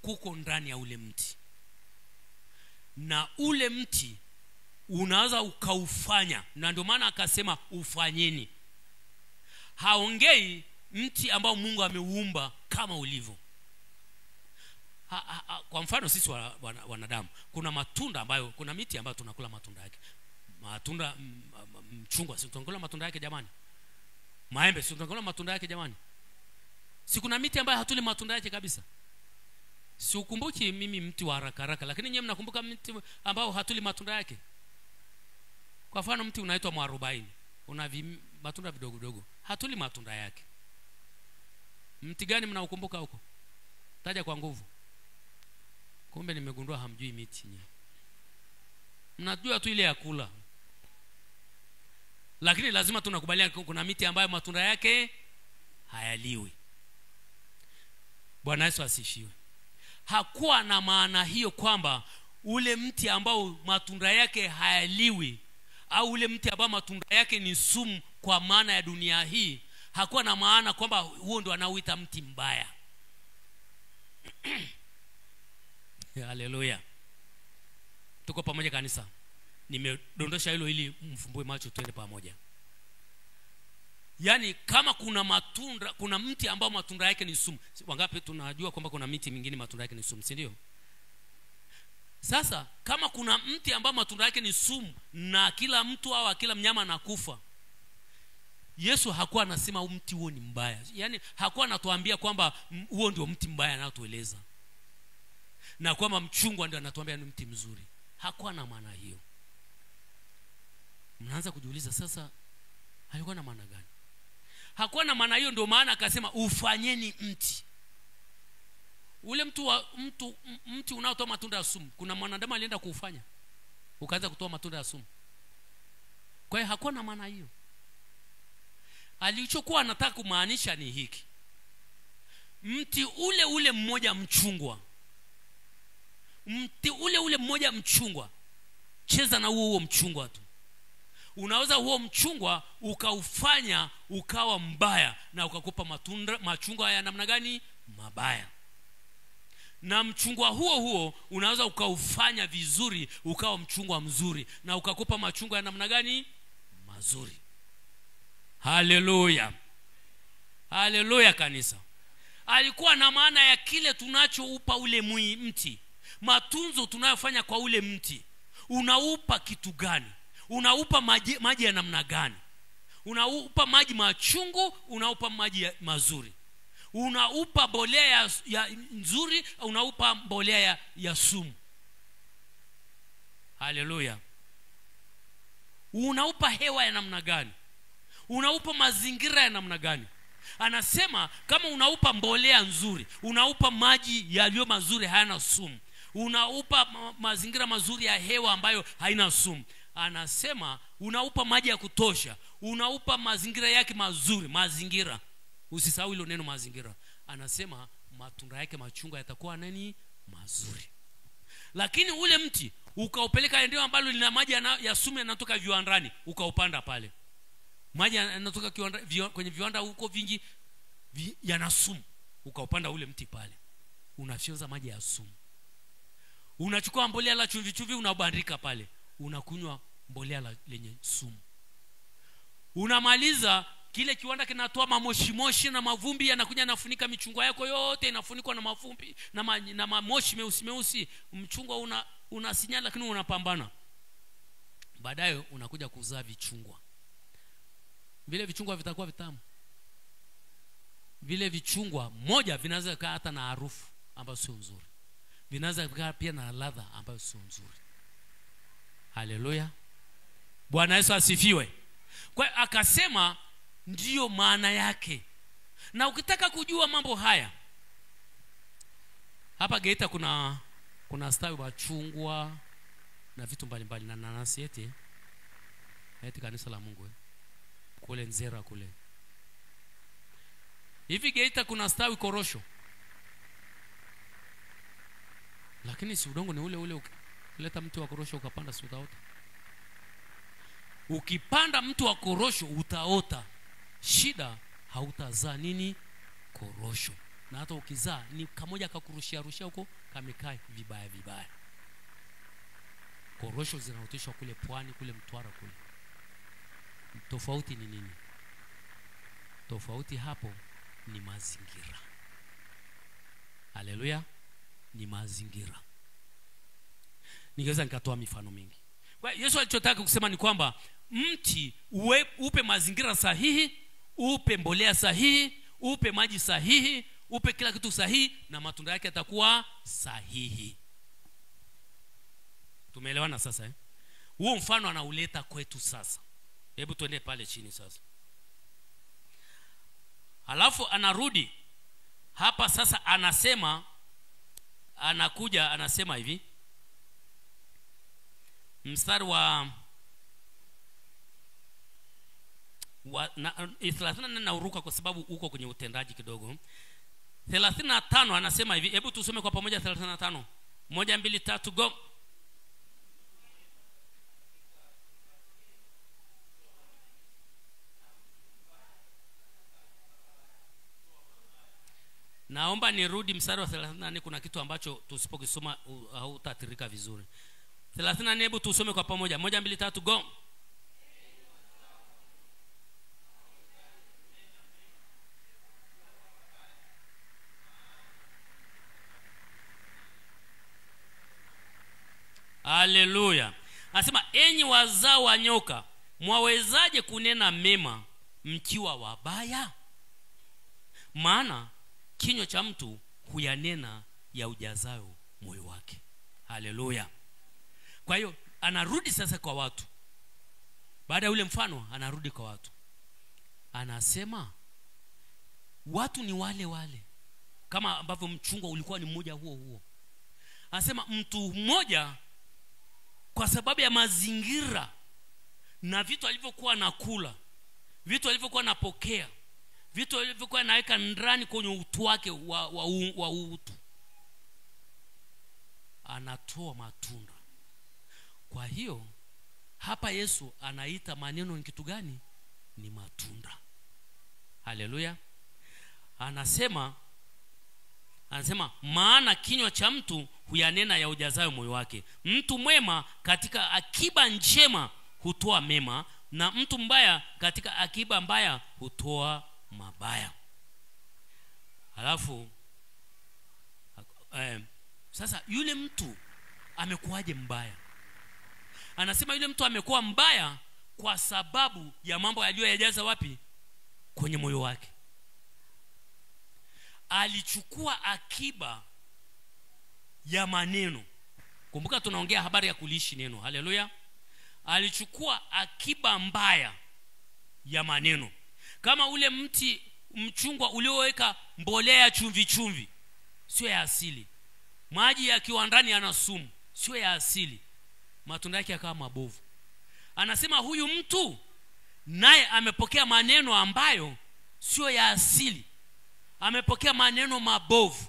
kuko ndani ya ule mti, na ule mti unaweza ukaufanya, na ndio maana akasema ufanyeni. Haongei mti ambao Mungu ameuumba kama ulivyo. Kwa mfano sisi wanadamu, kuna matunda ambayo, kuna miti ambayo tunakula matunda yake. Matunda mchungwa, si tunakula matunda yake jamani? Maembe, si tunakula matunda yake jamani? Si kuna miti ambayo hatuli matunda yake kabisa? Si ukumbuki mimi mti wa haraka haraka, lakini nyewe mnakumbuka mti ambao hatuli matunda yake? Kwa mfano mti unaitwa mwarobaini, una matunda vidogo vidogo, hatuli matunda yake. Mti gani mnaukumbuka huko? Taja kwa nguvu. Kumbe nimegundua hamjui miti nye. Mnajua tu ile ya kula. Lakini lazima tunakubaliana kuna miti ambayo matunda yake hayaliwi. Bwana Yesu asifiwe. Hakuwa na maana hiyo kwamba ule mti ambao matunda yake hayaliwi, au ule mti ambao matunda yake ni sumu kwa maana ya dunia hii, hakuwa na maana kwamba huo ndo anaoita mti mbaya. Haleluya. Tuko pamoja kanisa? Nimedondosha hilo ili mfumbue macho twende pamoja. Yaani kama kuna matunda, kuna mti ambao matunda yake ni sumu. Wangapi tunajua kwamba kuna miti mingine matunda yake ni sumu, si ndio? Sasa kama kuna mti ambao matunda yake ni sumu na kila mtu au kila mnyama anakufa, Yesu hakuwa anasema mti huo ni mbaya. Yaani hakuwa anatuambia kwamba huo ndio mti mbaya anatueleza, na kwamba mchungwa ndio anatuambia ni mti mzuri. Hakuwa na maana hiyo. Mnaanza kujiuliza sasa alikuwa na maana gani? Hakuwa na maana hiyo, ndio maana akasema ufanyeni mti. Ule mti unaotoa matunda ya sumu, kuna mwanadamu alienda kuufanya ukaanza kutoa matunda ya sumu. Kwa hiyo hakuwa na maana hiyo. Alichokuwa anataka kumaanisha ni hiki: mti ule ule mmoja mchungwa mti ule mmoja mchungwa, cheza na huo mchungwa tu. Unaweza huo mchungwa ukaufanya ukawa mbaya na ukakupa machungwa ya namna gani? Mabaya. Na mchungwa huo unaweza ukaufanya vizuri ukawa mchungwa mzuri na ukakupa machungwa ya namna gani? Mazuri. Haleluya. Haleluya kanisa. Alikuwa na maana ya kile tunachoupa ule mti. Matunzo tunayofanya kwa ule mti. Unaupa kitu gani? Unaupa maji ya namna gani? Unaupa maji machungu, unaupa maji mazuri. Unaupa mbolea ya nzuri, unaupa mbolea ya sumu. Haleluya. Unaupa hewa ya namna gani? Unaupa mazingira ya namna gani? Anasema kama unaupa mbolea nzuri, unaupa maji yaliyo mazuri hayana sumu, unaupa mazingira mazuri ya hewa ambayo haina sumu, anasema unaupa maji ya kutosha, unaupa mazingira yake mazuri. Mazingira, usisahau hilo neno mazingira. Anasema matunda yake machungwa yatakuwa nani? Mazuri. Lakini ule mti ukaupeleka eneo ambalo lina maji ya sumu yanatoka viwandani, ukaupanda pale, maji yanatoka kwenye viwanda huko vingi yana sumu, ukaupanda ule mti pale, unafyoza maji ya sumu. Unachukua mbolea la chumvi unabandika pale, unakunywa mbolea lenye sumu. Unamaliza, kile kiwanda kinatoa mamoshi na mavumbi yanakuja nafunika michungwa yako yote, inafunikwa na mavumbi na mamoshi meusi. Mchungwa unasinya lakini unapambana. Baadaye unakuja kuzaa vichungwa. Vile vichungwa vitakuwa vitamu. Vile vichungwa moja vinaweza kaa hata na harufu ambayo sio nzuri. Vinaweza kaa pia na ladha ambayo sio nzuri. Haleluya. Bwana Yesu asifiwe. Kwa akasema ndiyo maana yake. Na ukitaka kujua mambo haya, hapa Geita kuna stawi wa chungwa na vitu mbalimbali na nanasi eti kanisa la Mungu kule Nzera kule. Hivi Geita kuna stawi korosho. Lakini si udongo ni ule ukileta mti wa korosho ukapanda, si utaota? Ukipanda mti wa korosho utaota. Shida hautazaa nini? Korosho. Na hata ukizaa ni kamoja kakurushia huko kamekaa vibaya. Korosho zinaoteshwa kule Pwani, kule Mtwara kule. Tofauti ni nini? Tofauti hapo ni mazingira. Haleluya. Ni mazingira. Ningeweza nikatoa mifano mingi. Kwa Yesu alichotaka kusema ni kwamba mti upe mazingira sahihi, upe mbolea sahihi, upe maji sahihi, upe kila kitu sahihi, na matunda yake yatakuwa sahihi. Tumeelewana sasa Huo mfano anauleta kwetu sasa. Hebu tuende pale chini sasa. Alafu anarudi hapa sasa, anasema, anakuja anasema hivi, mstari wa 34 na uruka kwa sababu uko kwenye utendaji kidogo. 35 anasema hivi, hebu tusome kwa pamoja 35. 1 2 3 go. Naomba nirudi mstari wa 34, kuna kitu ambacho tusipokisoma hautatirika vizuri. 34, hebu tusome kwa pamoja. 1 2 3 go. Haleluya. Anasema, enyi wazao wa nyoka, mwawezaje kunena mema mkiwa wabaya? Maana kinywa cha mtu huyanena ya ujazayo moyo wake. Haleluya. Kwa hiyo anarudi sasa kwa watu. Baada ya ule mfano anarudi kwa watu. Anasema watu ni wale wale, kama ambavyo mchungwa ulikuwa ni mmoja huo. Anasema mtu mmoja kwa sababu ya mazingira na vitu alivyokuwa nakula, vitu alivyokuwa napokea, vitu alivyokuwa naweka ndani kwenye utu wake wa utu, anatoa matunda. Kwa hiyo hapa Yesu anaita maneno ni kitu gani? Ni matunda. Haleluya. Anasema maana kinywa cha mtu huyanena ya ujazayo moyo wake. Mtu mwema katika akiba njema hutoa mema, na mtu mbaya katika akiba mbaya hutoa mabaya. Halafu sasa yule mtu amekuwaje mbaya? Anasema yule mtu amekuwa mbaya kwa sababu ya mambo aliyoyajaza wapi? Kwenye moyo wake. Alichukua akiba ya maneno. Kumbuka tunaongea habari ya kuliishi neno. Haleluya. Alichukua akiba mbaya ya maneno. Kama ule mti mchungwa ulioweka mbolea ya chumvi, sio ya asili. Maji ya kiwandani yana sumu, sio ya asili. Matunda yake yakawa mabovu. Anasema huyu mtu naye amepokea maneno ambayo sio ya asili. Amepokea maneno mabovu,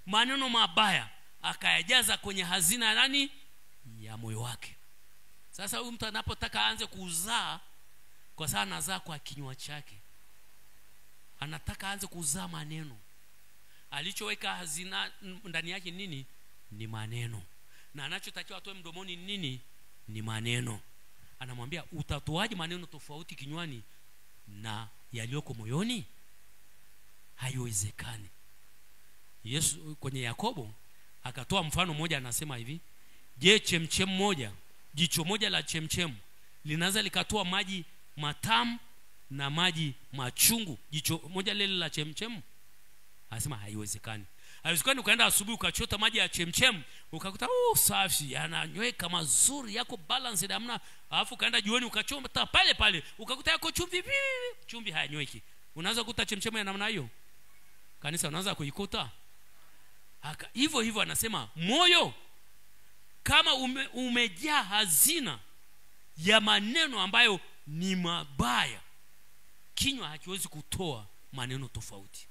maneno mabaya, akayajaza kwenye hazina ya nani? Ya moyo wake. Sasa huyu mtu anapotaka aanze kuzaa, kwa sababu anazaa kwa kinywa chake, anataka aanze kuzaa maneno. Alichoweka hazina ndani yake nini? Ni maneno. Na anachotakiwa atoe mdomoni nini? Ni maneno. Anamwambia utatoaje maneno tofauti kinywani na yaliyoko moyoni? Haiwezekani. Yesu kwenye Yakobo akatoa mfano mmoja, anasema hivi: je, chemchem moja, jicho moja la chemchem linaweza likatoa maji matamu na maji machungu jicho moja lile la chemchem? Anasema haiwezekani. Haiwezekani ukaenda asubuhi ukachota maji ya chemchem ukakuta safi, yananyweka mazuri, yako balanced hamna, alafu kaenda jioni ukachota pale pale ukakuta yako chumvi hayanyweki. Unaweza kukuta chemchem ya namna hiyo? Kanisa unaanza kuikuta hivyo hivyo. Anasema moyo kama umejaa hazina ya maneno ambayo ni mabaya, kinywa hakiwezi kutoa maneno tofauti,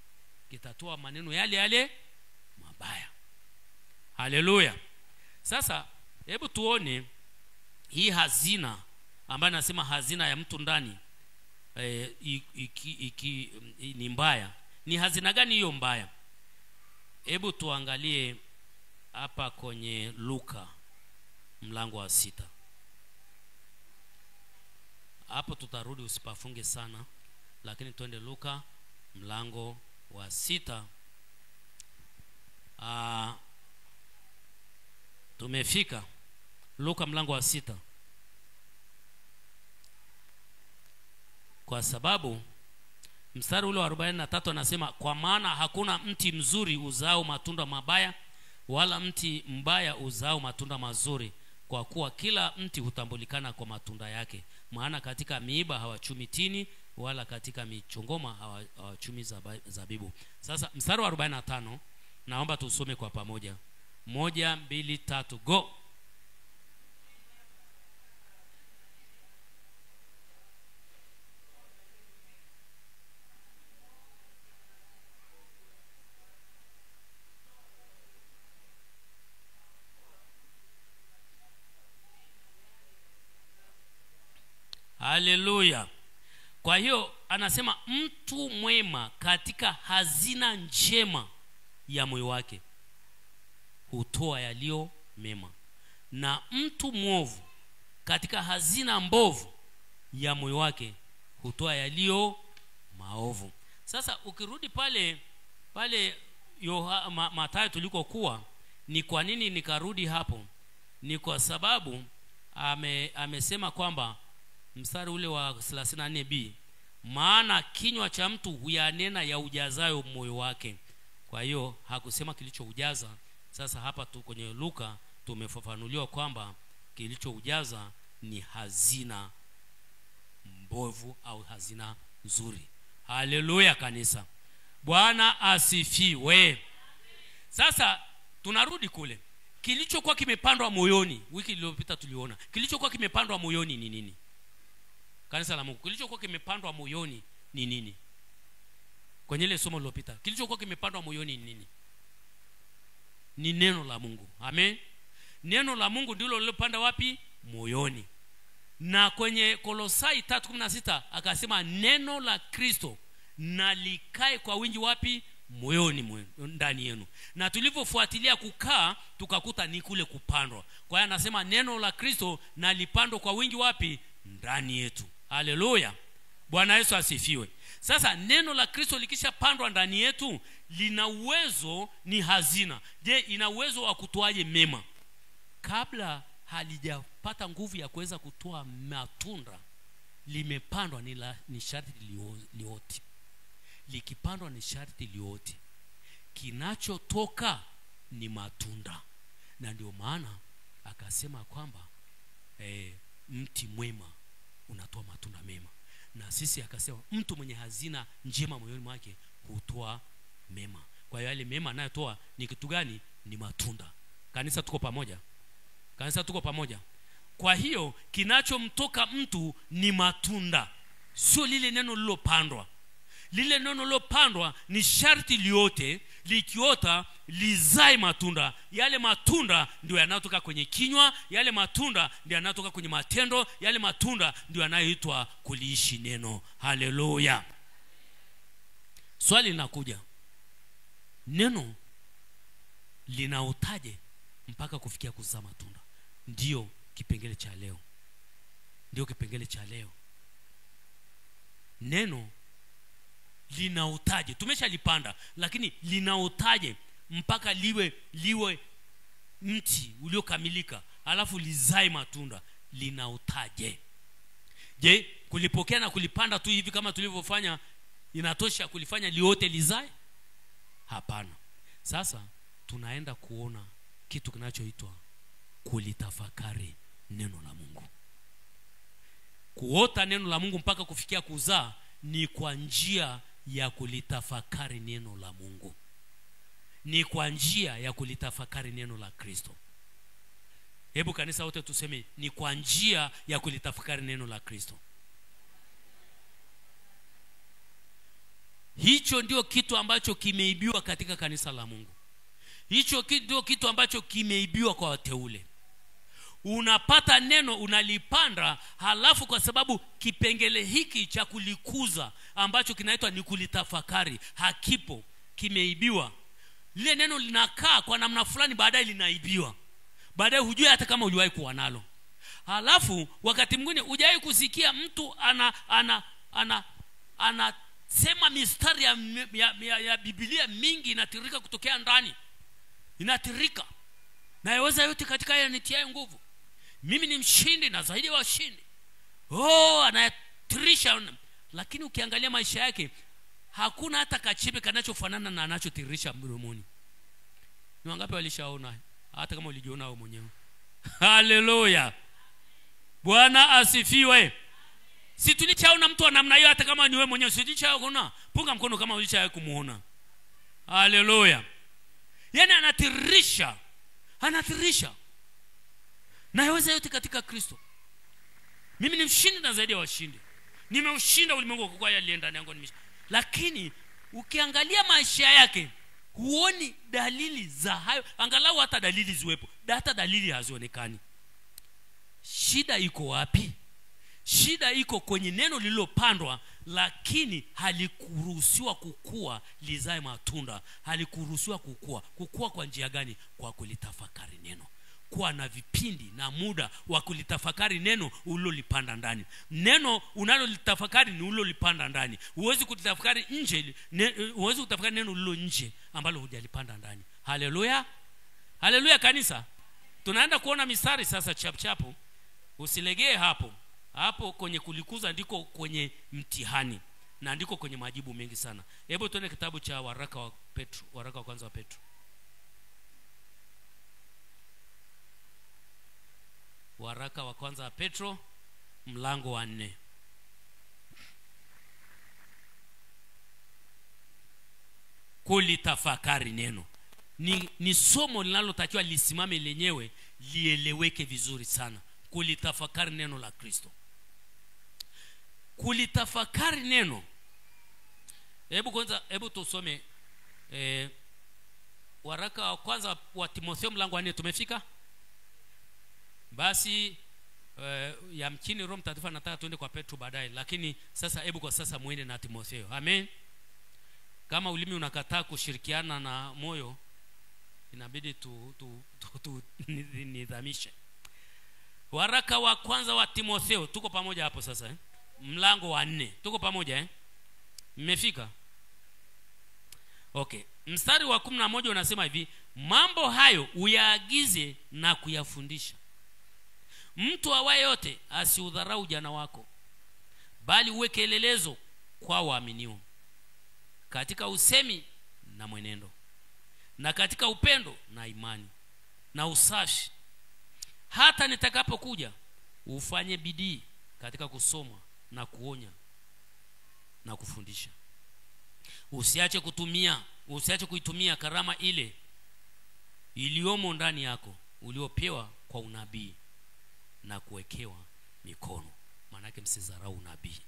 kitatoa maneno yale yale mabaya. Haleluya. Sasa hebu tuone hii hazina ambayo nasema hazina ya mtu ndani ni mbaya. Ni hazina gani hiyo mbaya? Hebu tuangalie hapa kwenye Luka mlango wa 6. Hapo tutarudi, usipafunge sana, lakini twende Luka mlango wa 6. Tumefika Luka mlango wa 6, kwa sababu mstari ule wa 43 anasema, kwa maana hakuna mti mzuri uzao matunda mabaya, wala mti mbaya uzao matunda mazuri, kwa kuwa kila mti hutambulikana kwa matunda yake. Maana katika miiba hawachumi tini, wala katika michongoma hawachumi zabibu. Sasa mstari wa 45 naomba tusome kwa pamoja. 1 2 3 go. Haleluya. Kwa hiyo anasema mtu mwema katika hazina njema ya moyo wake hutoa yaliyo mema, na mtu mwovu katika hazina mbovu ya moyo wake hutoa yaliyo maovu. Sasa ukirudi pale Mathayo tulikokuwa, ni kwa nini nikarudi hapo? Ni kwa sababu amesema kwamba mstari ule wa 34b, maana kinywa cha mtu huyanena ya ujazayo moyo wake. Kwa hiyo hakusema kilichoujaza. Sasa hapa tu kwenye Luka tumefafanuliwa kwamba kilichoujaza ni hazina mbovu au hazina nzuri. Haleluya kanisa. Bwana asifiwe. Sasa tunarudi kule kilichokuwa kimepandwa moyoni. Wiki iliyopita tuliona kilichokuwa kimepandwa moyoni ni nini? Kanisa la Mungu, kilichokuwa kimepandwa moyoni ni nini? Kwenye ile somo lililopita, kilichokuwa kimepandwa moyoni ni nini? Ni neno la Mungu. Amen. Neno la Mungu ndilo lilopanda wapi? Moyoni. Na kwenye Kolosai 3:16 akasema neno la Kristo na likae kwa wingi wapi? Moyoni ndani yenu. Na tulivyofuatilia kukaa tukakuta ni kule kupandwa. Kwa hiyo anasema neno la Kristo na lipandwe kwa wingi wapi? Ndani yetu. Haleluya. Bwana Yesu asifiwe. Sasa neno la Kristo likishapandwa ndani yetu lina uwezo, ni hazina. Je, ina uwezo wa kutoaje mema? Kabla halijapata nguvu ya kuweza kutoa matunda, limepandwa ni sharti liote. Likipandwa ni sharti liote. Kinachotoka ni matunda. Na ndio maana akasema kwamba mti mwema unatoa matunda mema. Na sisi akasema mtu mwenye hazina njema moyoni mwake hutoa mema. Kwa hiyo yale mema anayotoa ni kitu gani? Ni matunda. Kanisa tuko pamoja? Kanisa tuko pamoja? Kwa hiyo kinachomtoka mtu ni matunda, sio lile neno lilopandwa. Lile neno lilopandwa ni sharti liote, likiota lizae matunda. Yale matunda ndio yanayotoka kwenye kinywa, yale matunda ndio yanayotoka kwenye matendo, yale matunda ndio yanayoitwa kuliishi neno. Haleluya. Swali linakuja, neno linaotaje mpaka kufikia kuzaa matunda? Ndio kipengele cha leo. Ndio kipengele cha leo. Neno linaotaje? Tumeshalipanda, lakini linaotaje mpaka liwe mti uliokamilika alafu lizae matunda? Linaotaje? Je, kulipokea na kulipanda tu hivi kama tulivyofanya inatosha kulifanya liote lizae? Hapana. Sasa tunaenda kuona kitu kinachoitwa kulitafakari neno la Mungu. Kuota neno la Mungu mpaka kufikia kuzaa ni kwa njia ya kulitafakari neno la Mungu. Ni kwa njia ya kulitafakari neno la Kristo. Hebu kanisa wote tuseme ni kwa njia ya kulitafakari neno la Kristo. Hicho ndio kitu ambacho kimeibiwa katika kanisa la Mungu. Hicho ndio kitu ambacho kimeibiwa kwa wateule. Unapata neno, unalipanda, halafu kwa sababu kipengele hiki cha kulikuza ambacho kinaitwa ni kulitafakari hakipo, kimeibiwa. Lile neno linakaa kwa namna fulani, baadaye linaibiwa. Baadaye hujui hata kama uliwahi kuwa nalo. Halafu wakati mwingine hujawahi kusikia mtu anasema mistari ya Biblia mingi inatirika kutokea ndani. Inatirika. Na yaweza yote katika yeye nitie nguvu. Mimi ni mshindi na zaidi ya washindi. Anayatirisha. Lakini ukiangalia maisha yake hakuna hata kachipe kanachofanana na anachotirisha mdomoni. Ni wangapi walishaona hata kama ulijiona wewe mwenyewe? Haleluya. Bwana asifiwe. Si tulichaona mtu wa namna hiyo hata kama ni wewe mwenyewe? Si tulichaona? Punga mkono kama ulishawahi kumuona. Haleluya. Yaani anatirisha. Anatirisha. Na yaweza yote katika Kristo. Mimi ni mshindi na zaidi ya washindi. Nimeushinda ulimwengu kwa yale alienda ndani yangu. Lakini ukiangalia maisha yake huoni dalili za hayo. Angalau hata dalili ziwepo. Hata dalili hazionekani. Shida iko wapi? Shida iko kwenye neno lililopandwa, lakini halikuruhusiwa kukua lizae matunda. Halikuruhusiwa kukua. Kukua kwa njia gani? Kwa kulitafakari neno. Kuwa na vipindi na muda wa kulitafakari neno ulilolipanda ndani. Neno unalolitafakari ni ulilolipanda ndani. Huwezi kutafakari nje, huwezi kutafakari neno lilo nje ambalo hujalipanda ndani. Haleluya. Haleluya kanisa. Tunaenda kuona mistari sasa chapu. Usilegee hapo. Hapo kwenye kulikuza ndiko kwenye mtihani na ndiko kwenye majibu mengi sana. Hebu tuone kitabu cha waraka wa Petro, waraka wa kwanza wa Petro. Waraka wa kwanza wa Petro mlango wa 4. Kulitafakari neno ni somo linalotakiwa lisimame lenyewe, lieleweke vizuri sana. Kulitafakari neno la Kristo. Kulitafakari neno. Hebu tusome waraka wa kwanza wa Timotheo mlango wa 4. Tumefika? Basi yamkini Roho Mtakatifu anataka tuende kwa Petro baadaye, lakini sasa hebu kwa sasa muende na Timotheo. Amen. Kama ulimi unakataa kushirikiana na moyo, inabidi nidhamishe. Waraka wa kwanza wa Timotheo, tuko pamoja hapo sasa mlango wa 4. Tuko pamoja mmefika? Okay. Mstari wa 11 unasema hivi: mambo hayo uyaagize na kuyafundisha. Mtu awaye yote asiudharau ujana wako, bali uwe kielelezo kwa waaminio katika usemi na mwenendo, na katika upendo na imani na usafi. Hata nitakapokuja, ufanye bidii katika kusoma na kuonya na kufundisha. Usiache kuitumia karama ile iliyomo ndani yako, uliopewa kwa unabii na kuwekewa mikono. Maana yake msidharau unabii.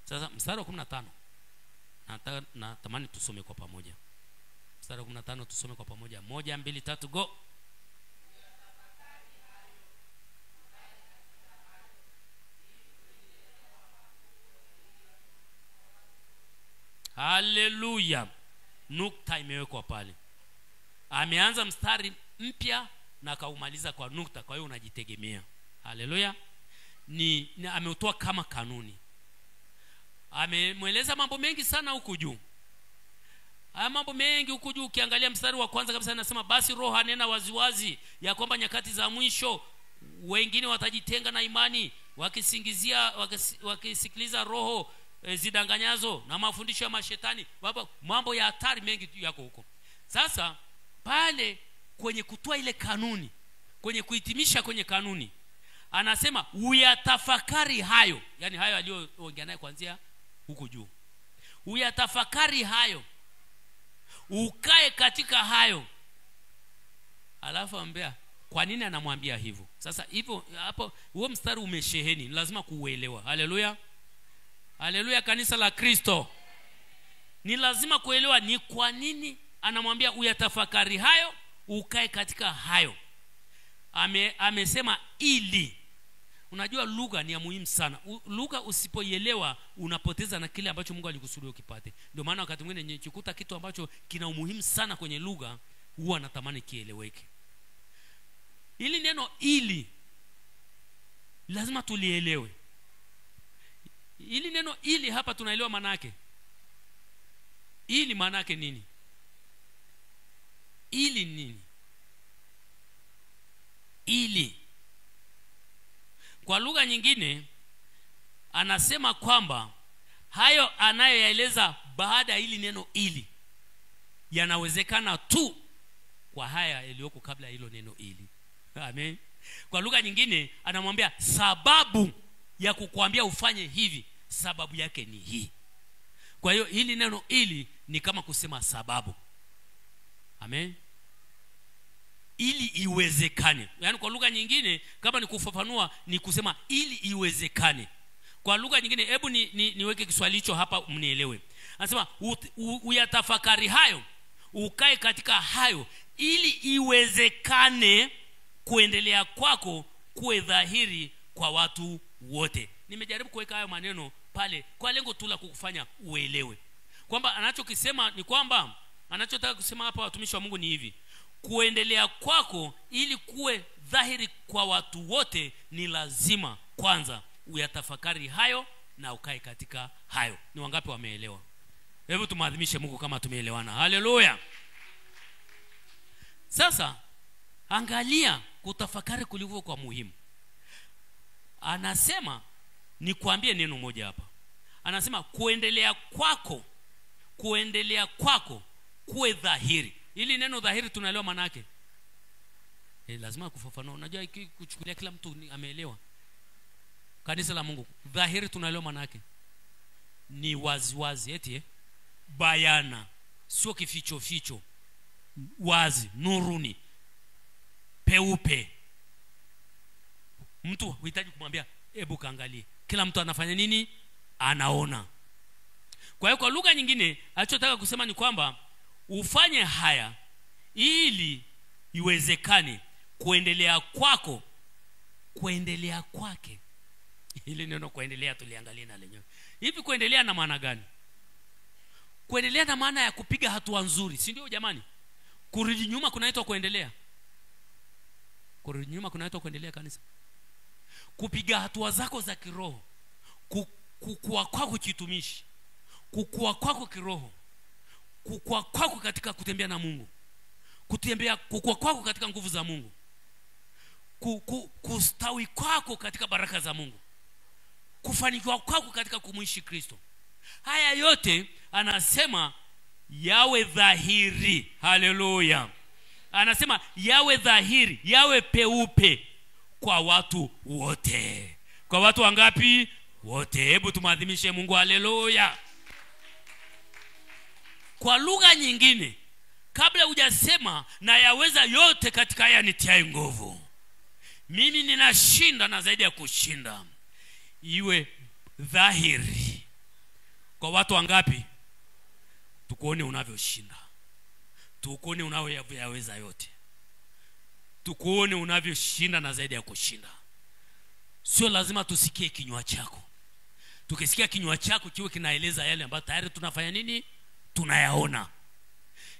Sasa mstari wa 15 natamani tusome kwa pamoja. Mstari wa 15 tusome kwa pamoja. 1 2 3 go. Haleluya. Nukta imewekwa pale. Ameanza mstari mpya na kaumaliza kwa nukta, kwa hiyo unajitegemea. Haleluya. Ni ameutoa kama kanuni. Amemweleza mambo mengi sana huku juu. Mambo mengi huku juu. Ukiangalia mstari wa kwanza kabisa anasema, basi Roho anena waziwazi ya kwamba nyakati za mwisho wengine watajitenga na imani, wakisikiliza roho zidanganyazo na mafundisho ya mashetani. Mambo ya hatari mengi yako huko. Sasa pale kwenye kutoa ile kanuni, kwenye kuhitimisha kwenye kanuni, anasema uyatafakari hayo. Yani hayo aliyoongea naye kuanzia huko juu. Uyatafakari hayo, ukae katika hayo. Alafu ambia kwa nini anamwambia hivyo. Sasa hivyo hapo huo mstari umesheheni, lazima kuuelewa. Haleluya. Haleluya, kanisa la Kristo. Ni lazima kuelewa ni kwa nini anamwambia uyatafakari hayo, ukae katika hayo. Amesema ili. Unajua lugha ni ya muhimu sana. Lugha usipoielewa unapoteza na kile ambacho Mungu alikusudia ukipate. Ndio maana wakati mwingine nikikuta kitu ambacho kina umuhimu sana kwenye lugha, huwa natamani kieleweke. Ili neno ili lazima tulielewe. Ili neno ili hapa tunaelewa maana yake. Ili maana yake nini? Ili nini? Ili. Kwa lugha nyingine anasema kwamba hayo anayoyaeleza baada ya hili neno ili yanawezekana tu kwa haya yaliyoko kabla ya hilo neno ili. Amen. Kwa lugha nyingine anamwambia sababu ya kukuambia ufanye hivi, sababu yake ni hii. Kwa hiyo hili neno ili ni kama kusema sababu. Amen. Ili iwezekane. Yaani kwa lugha nyingine kama ni kufafanua ni kusema ili iwezekane. Kwa lugha nyingine hebu niweke Kiswahili hicho hapa mnielewe. Anasema uyatafakari hayo, ukae katika hayo, ili iwezekane kuendelea kwako kuwe dhahiri kwa watu wote. Nimejaribu kuweka hayo maneno pale kwa lengo tu la kukufanya uelewe kwamba anachokisema ni kwamba anachotaka kusema hapa watumishi wa Mungu ni hivi: kuendelea kwako ili kuwe dhahiri kwa watu wote, ni lazima kwanza uyatafakari hayo na ukae katika hayo. Ni wangapi wameelewa? Hebu tumaadhimishe Mungu kama tumeelewana. Haleluya. Sasa angalia kutafakari kulivyo kwa muhimu. Anasema nikwambie neno moja hapa. Anasema kuendelea kwako kuwe dhahiri. Ili neno dhahiri tunaelewa maana yake. Lazima kufafanua. Unajua kuchukulia kila mtu ameelewa. Kanisa la Mungu, dhahiri tunaelewa maana yake ni wazi eti bayana, sio kificho, wazi, nuruni, peupe. Mtu huhitaji kumwambia hebu kaangalie. Kila mtu anafanya nini? Anaona. Kwa hiyo kwa lugha nyingine alichotaka kusema ni kwamba ufanye haya ili iwezekane kuendelea kwako kuendelea kwake. Hili neno kuendelea tuliangalia na lenyewe. Hivi kuendelea na maana gani? Kuendelea na maana ya kupiga hatua nzuri, si ndio jamani? Kurudi nyuma kunaitwa kuendelea. Kurudi nyuma kunaitwa kuendelea kanisa. Kupiga hatua zako za kiroho, kukua kwako kitumishi, kukua kwako kiroho, kukua kwako katika kutembea na Mungu, kukua kwako katika nguvu za Mungu, kustawi kwako katika baraka za Mungu, kufanikiwa kwako katika kumuishi Kristo. Haya yote anasema yawe dhahiri. Haleluya. Anasema yawe dhahiri, yawe peupe kwa watu wote. Kwa watu wangapi? Wote. Hebu tumaadhimishe Mungu. Haleluya. Kwa lugha nyingine, kabla hujasema na yaweza yote katika haya nitiaye nguvu, mimi ninashinda na zaidi ya kushinda, iwe dhahiri kwa watu wangapi? Tukuone unavyoshinda, tukuone unavyoweza yote, tukuone unavyoshinda na zaidi ya kushinda. Sio lazima tusikie kinywa chako. Tukisikia kinywa chako kiwe kinaeleza yale ambayo tayari tunafanya nini? Tunayaona.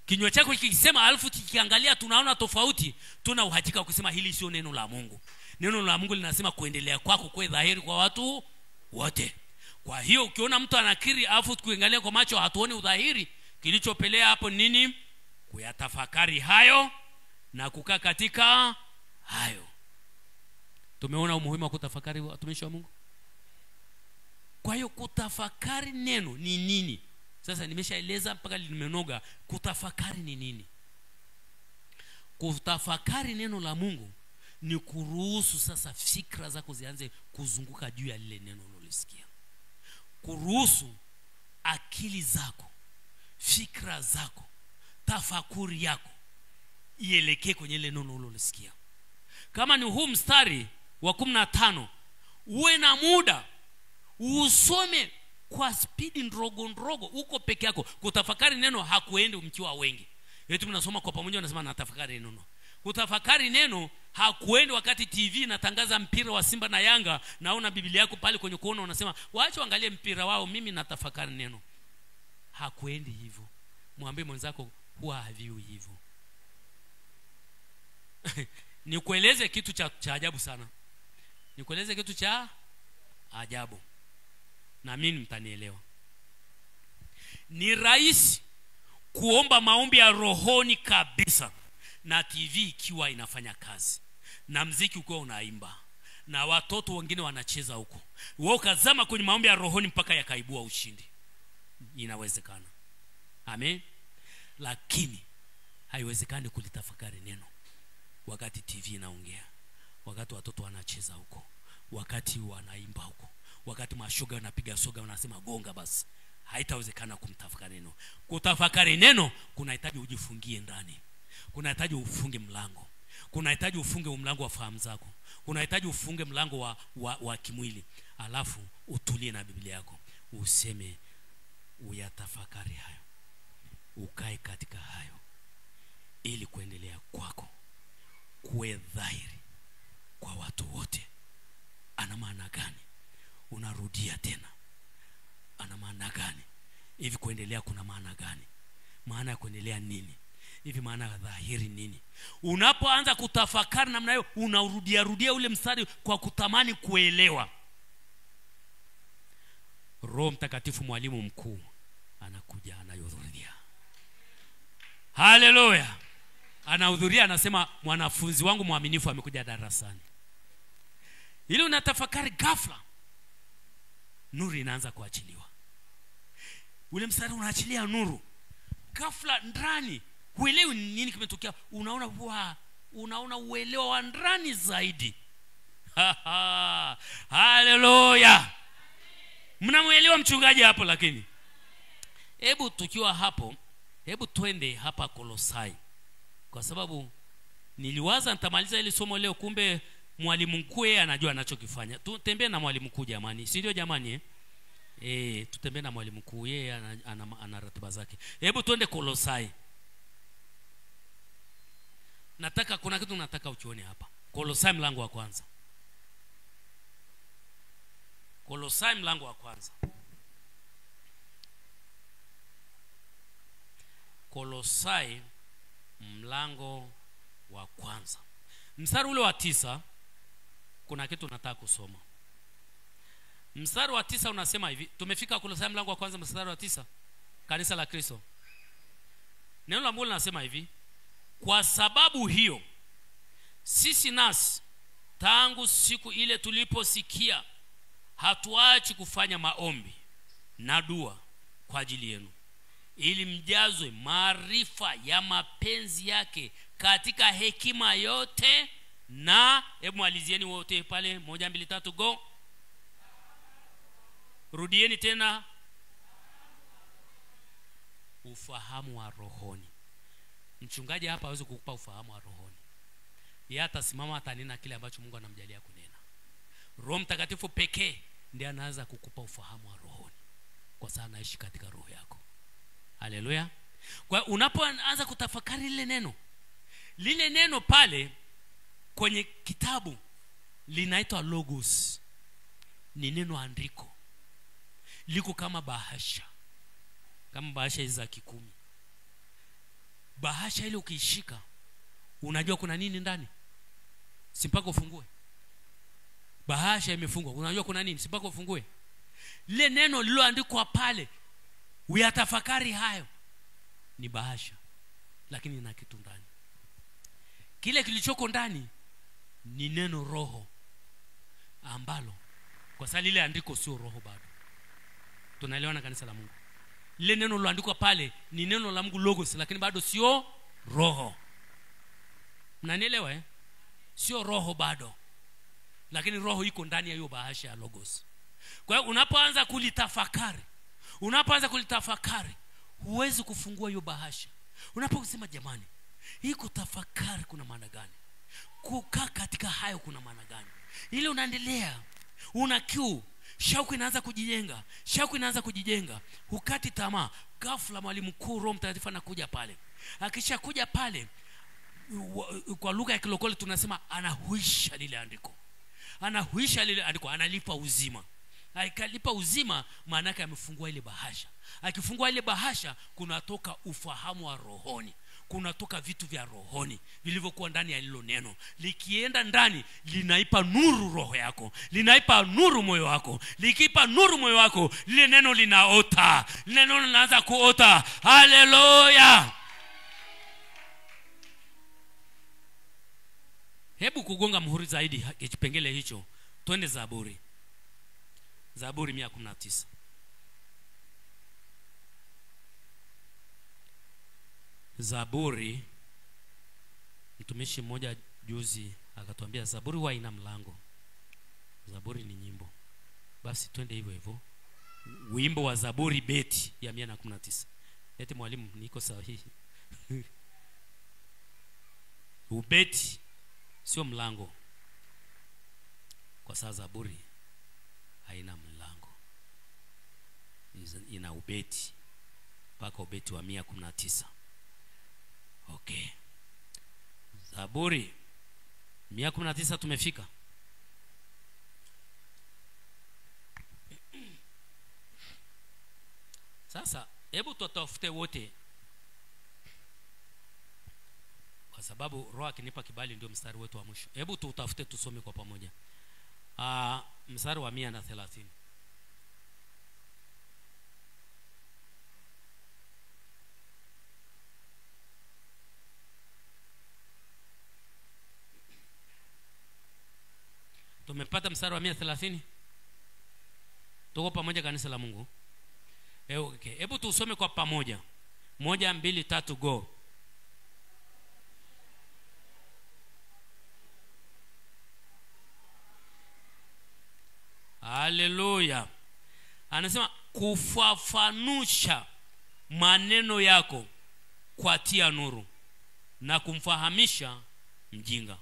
Kinywa chako kikisema alafu tukiangalia tunaona tofauti, tuna uhakika kusema hili sio neno la Mungu. Neno la Mungu linasema kuendelea kwako kwa dhahiri kwa watu wote. Kwa hiyo ukiona mtu anakiri alafu tukiangalia kwa macho hatuoni udhahiri, kilichopelea hapo nini? Kuyatafakari hayo na kukaa katika hayo. Tumeona umuhimu wa kutafakari, watumishi wa Mungu. Kwa hiyo kutafakari neno ni nini? Sasa nimeshaeleza mpaka limenoga. Kutafakari ni nini? Kutafakari neno la Mungu ni kuruhusu sasa fikra zako zianze kuzunguka juu ya lile neno ulilosikia. Kuruhusu akili zako, fikra zako, tafakuri yako ielekee kwenye lile neno ulilosikia. Kama ni huu mstari wa 15, uwe na muda usome kwa spidi ndogo uko peke yako. Kutafakari neno hakuendi mkiwa wengi. Yetu mnasoma kwa pamoja unasema natafakari neno. Kutafakari neno hakuendi wakati TV inatangaza mpira wa Simba na Yanga, naona Biblia yako pale kwenye kuona unasema waache waangalie mpira wao, mimi natafakari neno. Hakuendi hivyo. Mwambie mwenzako huwa haviwi hivyo. Nikueleze kitu cha ajabu sana. Nikueleze kitu cha ajabu, na mimi mtanielewa. Ni rahisi kuomba maombi ya rohoni kabisa na TV ikiwa inafanya kazi, na mziki ukiwa unaimba, na watoto wengine wanacheza huko, wewe ukazama kwenye maombi ya rohoni mpaka yakaibua ushindi. Inawezekana. Amen. Lakini haiwezekani kulitafakari neno wakati TV inaongea, wakati watoto wanacheza huko, wakati wanaimba huko, wakati mashoga wanapiga soga wanasema gonga basi. Haitawezekana kumtafakari neno. Kutafakari neno kunahitaji ujifungie ndani. Kunahitaji ufunge mlango. Kunahitaji ufunge mlango wa fahamu zako. Kunahitaji ufunge mlango wa kimwili. Alafu utulie na Biblia yako. Useme uyatafakari hayo. Ukae katika hayo ili kuendelea kwako kuwe dhahiri kwa watu wote. Ana maana gani? Unarudia tena. Ana maana gani? Hivi kuendelea kuna maana gani? Maana ya kuendelea nini? Hivi maana ya dhahiri nini? Unapoanza kutafakari namna hiyo, unarudia ule mstari kwa kutamani kuelewa. Roho Mtakatifu, mwalimu mkuu, anakuja anayehudhuria. Haleluya. Anahudhuria, anasema mwanafunzi wangu mwaminifu amekuja darasani. Ili unatafakari, ghafla nuru inaanza kuachiliwa. Ule mstari unaachilia nuru. Ghafla ndani huelewi nini kimetokea, unaona uelewa wa ndani zaidi. Haleluya. Mnamuelewa mchungaji hapo? Lakini hebu tukiwa hapo, hebu twende hapa Kolosai, kwa sababu niliwaza nitamaliza ile somo leo, kumbe mwalimu mkuu yeye anajua anachokifanya. Tutembee na mwalimu mkuu jamani, si ndio jamani? Tutembee na mwalimu mkuu, yeye ana ratiba zake. Hebu twende Kolosai. Kuna kitu nataka ukione hapa. Kolosai mlango wa kwanza. Kolosai mlango wa kwanza. Kolosai mlango wa kwanza. Mstari ule wa 9 kuna kitu nataka kusoma. Mstari wa 9 unasema hivi. Tumefika Kolosai mlango wa kwanza mstari wa 9. Kanisa la Kristo. Neno la Mungu linasema hivi: kwa sababu hiyo sisi nasi tangu siku ile tuliposikia hatuachi kufanya maombi na dua kwa ajili yenu, ili mjazwe maarifa ya mapenzi yake katika hekima yote na, hebu malizieni wote pale, 1 2 3 go. Rudieni tena. Ufahamu wa rohoni. Mchungaji hapa hawezi kukupa ufahamu wa rohoni. Yeye atasimama atanena kile ambacho Mungu anamjalia kunena. Roho Mtakatifu pekee ndiye anaanza kukupa ufahamu wa rohoni, kwa sababu anaishi katika roho yako. Haleluya. Kwa unapoanza kutafakari lile neno pale kwenye kitabu linaitwa logos. Ni neno andiko. Liko kama bahasha. Kama bahasha hizi za 10. Bahasha ile ukiishika unajua kuna nini ndani? Si mpaka ufungue. Bahasha imefungwa, unajua kuna nini? Si mpaka ufungue. Lile neno lililoandikwa pale, uyatafakari hayo. Ni bahasha, lakini ina kitu ndani. Kile kilichoko ndani ni neno roho, ambalo kwa sababu lile andiko sio roho bado. Tunaelewana kanisa la Mungu? Lile neno liloandikwa pale ni neno la Mungu logos, lakini bado sio roho. Mnanielewa Sio roho bado, lakini roho iko ndani ya hiyo bahasha ya logos. Kwa hiyo unapoanza kulitafakari, huwezi kufungua hiyo bahasha. Unaposema jamani, hii kutafakari kuna maana gani? Kukaa katika hayo kuna maana gani? Ile unaendelea, una kiu, shauku inaanza kujijenga. Hukati tamaa. Ghafla mwalimu mkuu Roho Mtakatifu anakuja pale. Akishakuja pale, kwa lugha ya kilokole tunasema anahuisha lile andiko. Analipa uzima. Akalipa uzima, maana yake amefungua ile bahasha. Akifungua ile bahasha, kunatoka ufahamu wa rohoni. Kunatoka vitu vya rohoni vilivyokuwa ndani ya lilo neno. Likienda ndani, linaipa nuru roho yako, linaipa nuru moyo wako. Likipa nuru moyo wako, lile neno linaota. Lile neno linaanza kuota. Haleluya. Hebu kugonga muhuri zaidi kipengele hicho. Twende Zaburi 119. Zaburi, mtumishi mmoja juzi akatuambia Zaburi huwa ina mlango. Zaburi ni nyimbo. Basi twende hivyo. Wimbo wa Zaburi beti ya 119. Eti mwalimu niko sahihi? Ubeti sio mlango, kwa sababu Zaburi haina mlango. Ina ubeti mpaka ubeti wa 119. Okay. Zaburi 119 tumefika. Sasa hebu tutafute wote, kwa sababu Roho akinipa kibali ndio mstari wetu wa mwisho. Hebu tutafute tusome kwa pamoja. Mstari wa 130. Tumepata mstari wa 130? Tuko pamoja kanisa la Mungu? Okay. Hebu tusome kwa pamoja. 1 2 3 go. Haleluya. Anasema kufafanusha maneno yako kwa tia nuru na kumfahamisha mjinga.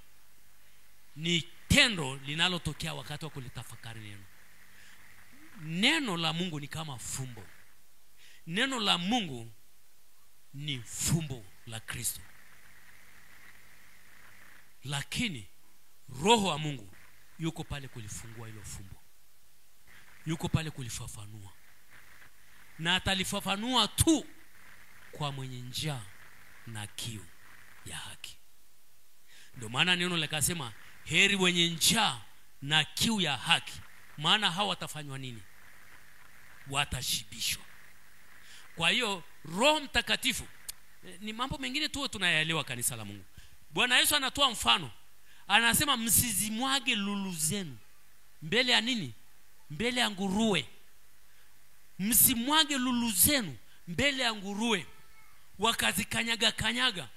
Ni tendo linalotokea wakati wa kulitafakari neno. Neno la Mungu ni kama fumbo. Neno la Mungu ni fumbo la Kristo. Lakini Roho wa Mungu yuko pale kulifungua hilo fumbo. yuko pale kulifafanua, na atalifafanua tu kwa mwenye njaa na kiu ya haki. Ndio maana neno likasema heri wenye njaa na kiu ya haki, maana hao watafanywa nini? Watashibishwa. Kwa hiyo Roho Mtakatifu ni mambo mengine tu tunayaelewa, kanisa la Mungu. Bwana Yesu anatoa mfano, anasema msizimwage lulu zenu mbele ya nini? Mbele ya nguruwe. Msimwage lulu zenu mbele ya nguruwe wakazikanyaga kanyaga,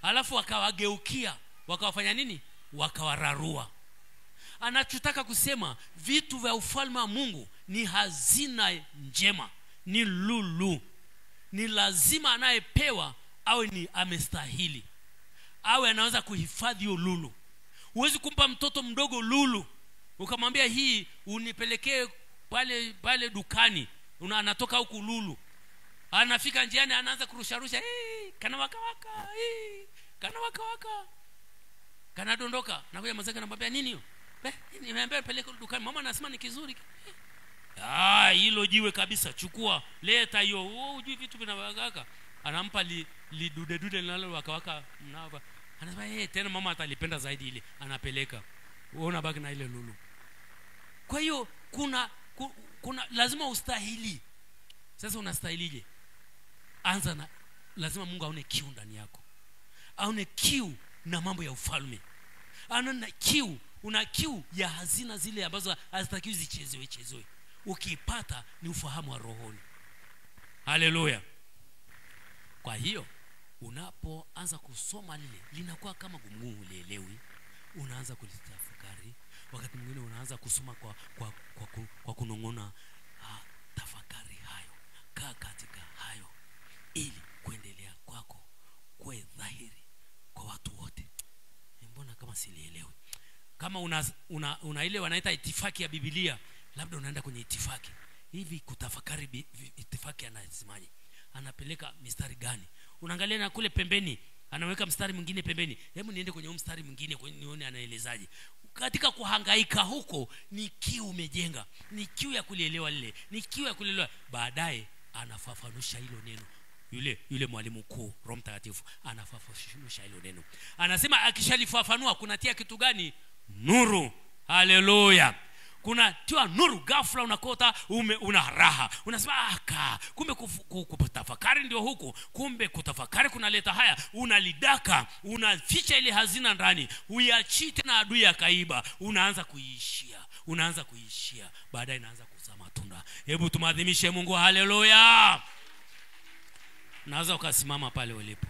alafu wakawageukia, wakawafanya nini? Wakawararua. Anachotaka kusema vitu vya ufalme wa Mungu ni hazina njema, ni lulu. Ni lazima anayepewa awe ni amestahili, awe anaweza kuhifadhi hiyo lulu. Huwezi kumpa mtoto mdogo lulu ukamwambia hii unipelekee pale dukani, anatoka huku lulu, anafika njiani anaanza kurusharusha, kana waka kana waka kana dondoka. Na kwa mzee anamwambia nini hiyo? Nimeambia peleka dukani, mama anasema ni kizuri. Hilo jiwe kabisa, chukua leta hiyo. Unajui vitu vinawaka. Anampa lidude linalo waka mnava. Anasema tena mama atalipenda zaidi ile, anapeleka. Wewe unabaki na ile lulu. Kwa hiyo kuna lazima ustahili. Sasa unastahilije? Anza na lazima Mungu aone kiu ndani yako. Aone kiu na mambo ya ufalme. Aone kiu, una kiu ya hazina zile ambazo hazitakiwi zichezewe. Ukipata ni ufahamu wa rohoni. Haleluya. Kwa hiyo unapoanza kusoma lile, linakuwa kama gumu, ulielewi, unaanza kulitafakari. Wakati mwingine unaanza kusoma kwa kunong'ona. Tafakari hayo, kaa katika hayo, ili kuendelea kwako kuwe dhahiri kwa watu wote. Mbona kama silielewi? Kama una ile wanaita itifaki ya Biblia, labda unaenda kwenye itifaki hivi kutafakari itifaki anasemaje, anapeleka mistari gani, unaangalia na kule pembeni anaweka mstari mwingine pembeni, hebu niende kwenye mstari mwingine nione anaelezaje. Katika kuhangaika huko ni kiu umejenga, ni kiu ya kulielewa lile, ni kiu ya kulielewa. Baadaye anafafanusha hilo neno. Yule mwalimu mkuu Roho Mtakatifu anafafanusha hilo neno. Anasema akishalifafanua kunatia kitu gani? Nuru. Haleluya. Kuna tia nuru, ghafla unakota una raha. Unasema kumbe kutafakari ndio huko. Kumbe kutafakari kunaleta haya. Unalidaka, unaficha ile hazina ndani. Uiachi tena adui akaiba. Unaanza kuishia. Baadaye inaanza kuzaa matunda. Hebu tumadhimishe Mungu. Haleluya. Naweza ukasimama pale ulipo.